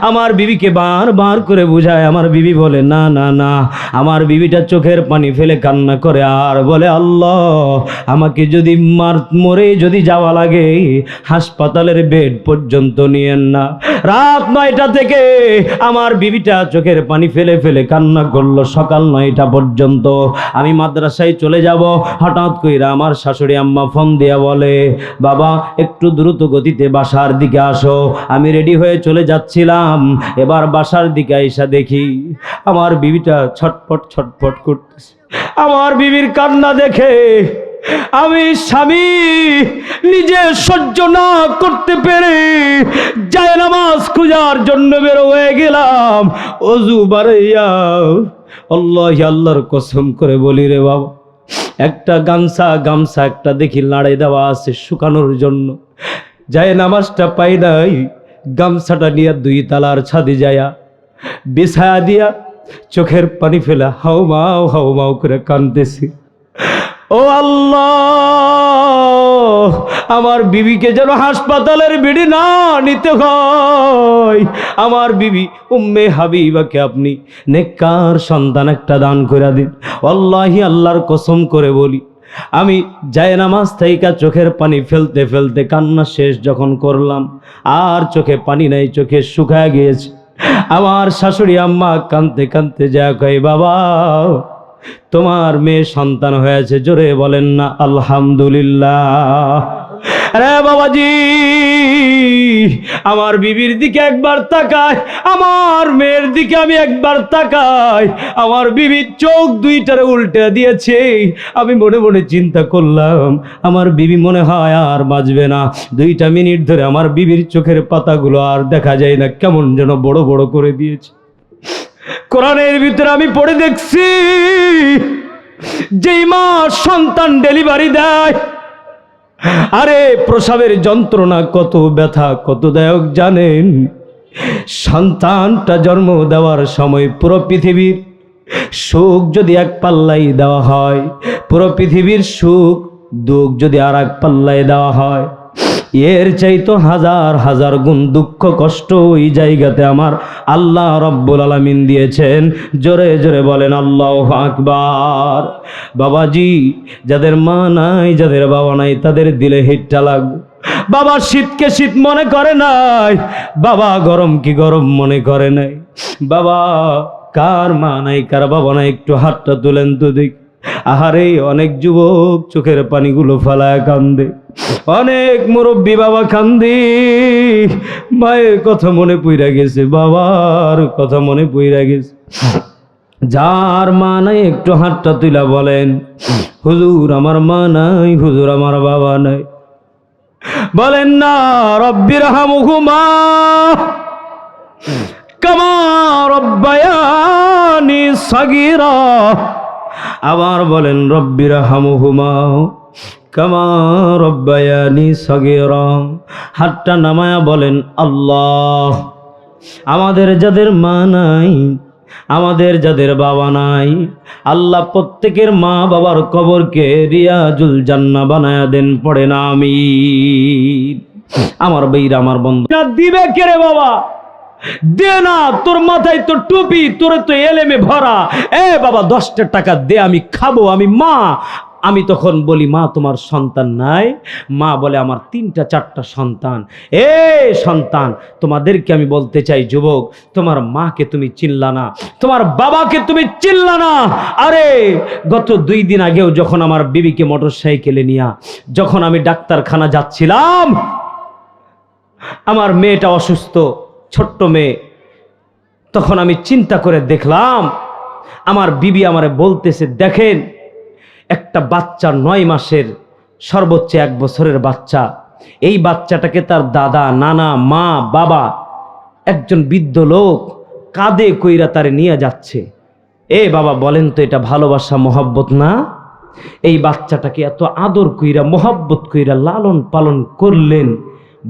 আমার বিবিকে বারবার করে বুঝায়, আমার বিবি বলে না না না। আমার বিবিটা চোখের পানি ফেলে কান্না করে আর বলে, আল্লাহ আমাকে যদি মরে যদি যাওয়া লাগে হাসপাতালের বেড পর্যন্ত নিয়েন না। রাত 9টা থেকে আমার বিবিটা চোখের পানি ফেলে ফেলে কান্না করলো সকাল 9টা পর্যন্ত। আমি মাদ্রাসায় চলে যাব, হঠাৎ কইরা আমার শাশুড়ি আম্মা ফোন দিয়া বলে, বাবা একটু দ্রুত গতিতে বাসার দিকে আসো। আমি রেডি হয়ে চলে যাচ্ছিলাম, এবার বাসার দিকে আইসা দেখি আমার বিবিটা ছটফট ছটফট করতেছে। আমার বিবির কান্না দেখে আমি স্বামী নিজে সহ্য না করতে পেরে জায়নামাজ খোঁজার জন্য বের হয়ে গেলাম। অজু বাড়াইয়া আল্লাহ আল্লাহর কসম করে বলি রে বাবা, একটা গামছা একটা দেখি লাড়াই দেওয়া আছে শুকানোর জন্য, জায়নামাজটা পাই নাই। গামছাটা নিয়ে 2 তালার ছাদে যায়া বিছায়া দিয়া চোখের পানি ফেলা হাউমাউ করে কাঁদতেছি। ও আল্লাহ, আমার বিবিকে যেন হাসপাতালের বিড়ি না নিতে হয়। আমার বিবি উম্মে হাবিবাকে আপনি নেককার সন্তান একটা দান করে দিন। আল্লাহি আল্লাহর কসম করে বলি, আমি জায়নামাজ থেকে চোখের পানি ফেলতে ফেলতে কান্না শেষ যখন করলাম, আর চোখে পানি নাই, চোখে শুকায় গিয়েছে। আমার শাশুড়ি আম্মা কাঁদতে কাঁদতে যা কয়, বাবা তোমার মেয়ে সন্তান হয়েছে, জোরে বলেন না আলহামদুলিল্লাহ। আরে বাবাজি, আমার বিবির দিকে একবার তাকায়, আমার মেয়ের দিকে আমি একবার তাকাই, আমার বিবির চোখ 2টারে উল্টে দিয়েছে। আমি মনে মনে চিন্তা করলাম, আমার বিবি মনে হয় আর বাঁচবে না। 2টা মিনিট ধরে আমার বিবির চোখের পাতাগুলো আর দেখা যায় না, কেমন যেন বড় বড় করে দিয়েছে। কোরআনের ভিতরে আমি পড়ে দেখছি, যেই মা সন্তান ডেলিভারি দেয়, আরে প্রসবের যন্ত্রণা কত ব্যথা কত দায়ক জানেন? সন্তানটা জন্ম দেওয়ার সময় পুরো পৃথিবীর সুখ যদি এক পাল্লাই দেওয়া হয়, পুরো পৃথিবীর সুখ দুঃখ যদি আর এক পাল্লাই দেওয়া হয়, এর চাইতো হাজার হাজার গুণ দুঃখ কষ্ট ওই জায়গাতে আমার আল্লাহ রব্বুল আলামিন দিয়েছেন। জোরে জোরে বলেন আল্লাহু আকবার। বাবাজি, যাদের মা নাই, যাদের বাবা নাই, তাদের দিলে হিটটা লাগবে। বাবা শীতকে শীত মনে করে নাই, বাবা গরম কি গরম মনে করে নাই। বাবা কার মা নাই, কার বাবা নাই, একটু হাতটা তুলেন তো দেখ। আহারে, অনেক যুবক চোখের পানিগুলো ফালায় কান্দে, অনেক মুরব্বী বাবা কান্দি, মায়ের কথা মনে পইরা গেছে, বাবার কথা মনে পইরা গেছে। যার মা নাই একটু হাতটা তুলা বলেন, হুজুর আমার মা নাই, হুজুর আমার বাবা নাই। বলেন না রব্বিরহামহুমা কামা রব্বায়ানি সাগীরা। আবার বলেন রব্বিরহামহুমা কামা রব্বায়ানি সাগীরা। হাতটা নামায়া বলেন আল্লাহ, আমাদের যাদের মা নাই, আমাদের যাদের বাবা নাই, আল্লাহ প্রত্যেকের মা বাবার কবরকে রিয়াজুল জান্নাহ বানায়া দেন। পড়ে না আমিন। আমার বীর আমার বন্ধু দিবে কে রে বাবা? দে না, তোর মাথায় তো টুপি, তোরে তো এলেমে ভরা। বাবা 10টা টাকা দে, আমি খাবো, আমি মা। আমি তখন বলি, মা তোমার সন্তান নাই? মা বলে, আমার 3টা 4টা সন্তান। সন্তান, তোমাদেরকে আমি বলতে চাই, যুবক, তোমার মাকে তুমি চিনলা না, তোমার বাবাকে তুমি চিনলা না। আরে গত 2 দিন আগেও যখন আমার বিবিকে মোটরসাইকেলে নিয়ে যখন আমি ডাক্তারখানা যাচ্ছিলাম, আমার মেয়েটা অসুস্থ, ছোট্ট মেয়ে, তখন আমি চিন্তা করে দেখলাম, আমার বিবি আমারে বলতেছে, দেখেন একটা বাচ্চা 9 মাসের, সর্বোচ্চ 1 বছরের বাচ্চা, এই বাচ্চাটাকে তার দাদা, নানা, মা, বাবা, একজন বৃদ্ধ লোক কাঁধে কইরা তারে নিয়ে যাচ্ছে। বাবা বলেন তো, এটা ভালোবাসা মহব্বত না? এই বাচ্চাটাকে এত আদর কইরা মহব্বত কইরা লালন পালন করলেন,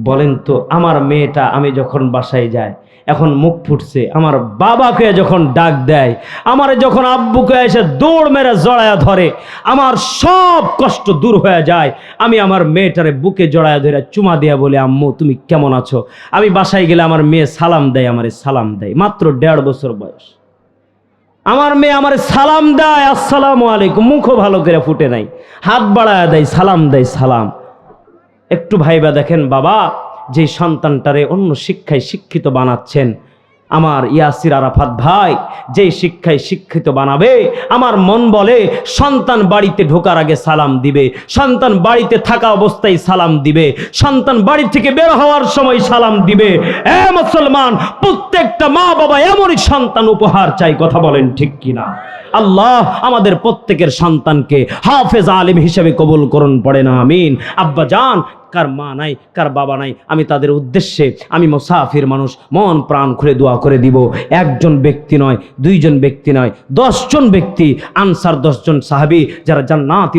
বলেন তো আমার মেয়েটা আমি যখন বাসায় যাই, এখন মুখ ফুটছে, আমার বাবাকে যখন ডাক দেয়, আমারে যখন আব্বুকে এসে দৌড় মেরে জড়ায়া ধরে, আমার সব কষ্ট দূর হয়ে যায়। আমি আমার মেয়েটারে বুকে জড়ায়া ধরে চুমা দিয়া বলে, আম্মু তুমি কেমন আছো? আমি বাসায় গেলে আমার মেয়ে সালাম দেয়, আমারে সালাম দেয়, মাত্র 1.5 বছর বয়স। আমার মেয়ে আমারে সালাম দেয়, আসসালামু আলাইকুম, মুখও ভালো করে ফুটে নাই, হাত বাড়ায়া দেয়, সালাম দেয়, সালাম। একটু ভাইবা দেখেন, বাবা যে সন্তানটারে অন্য শিক্ষায় শিক্ষিত বানাচ্ছেন, আমার ইয়াসির আরাফাত ভাই যে শিক্ষায় শিক্ষিত বানাবে, আমার মন বলে সন্তান বাড়িতে ঢোকার আগে সালাম দিবে, সন্তান বাড়িতে থাকা অবস্থায় সালাম দিবে, সন্তান বাড়ি থেকে বের হওয়ার সময় সালাম দিবে। এ মুসলমান, প্রত্যেকটা মা বাবা এমনই সন্তান উপহার চাই, কথা বলেন ঠিক কিনা? আল্লাহ আমাদের প্রত্যেকের সন্তানকে হাফেজ আলিম হিসেবে কবুল করুন, পড়ে না আমিন। আব্বা জান, কার মা নাই, কার বাবা নাই, আমি তাদের উদ্দেশ্যে, আমি মুসাফির মানুষ, মন প্রাণ খুলে দোয়া করে দিব। একজন ব্যক্তি নয়, দুইজন ব্যক্তি নয়, 10 জন ব্যক্তি, আনসার 10 জন সাহাবী যারা জান্নাতি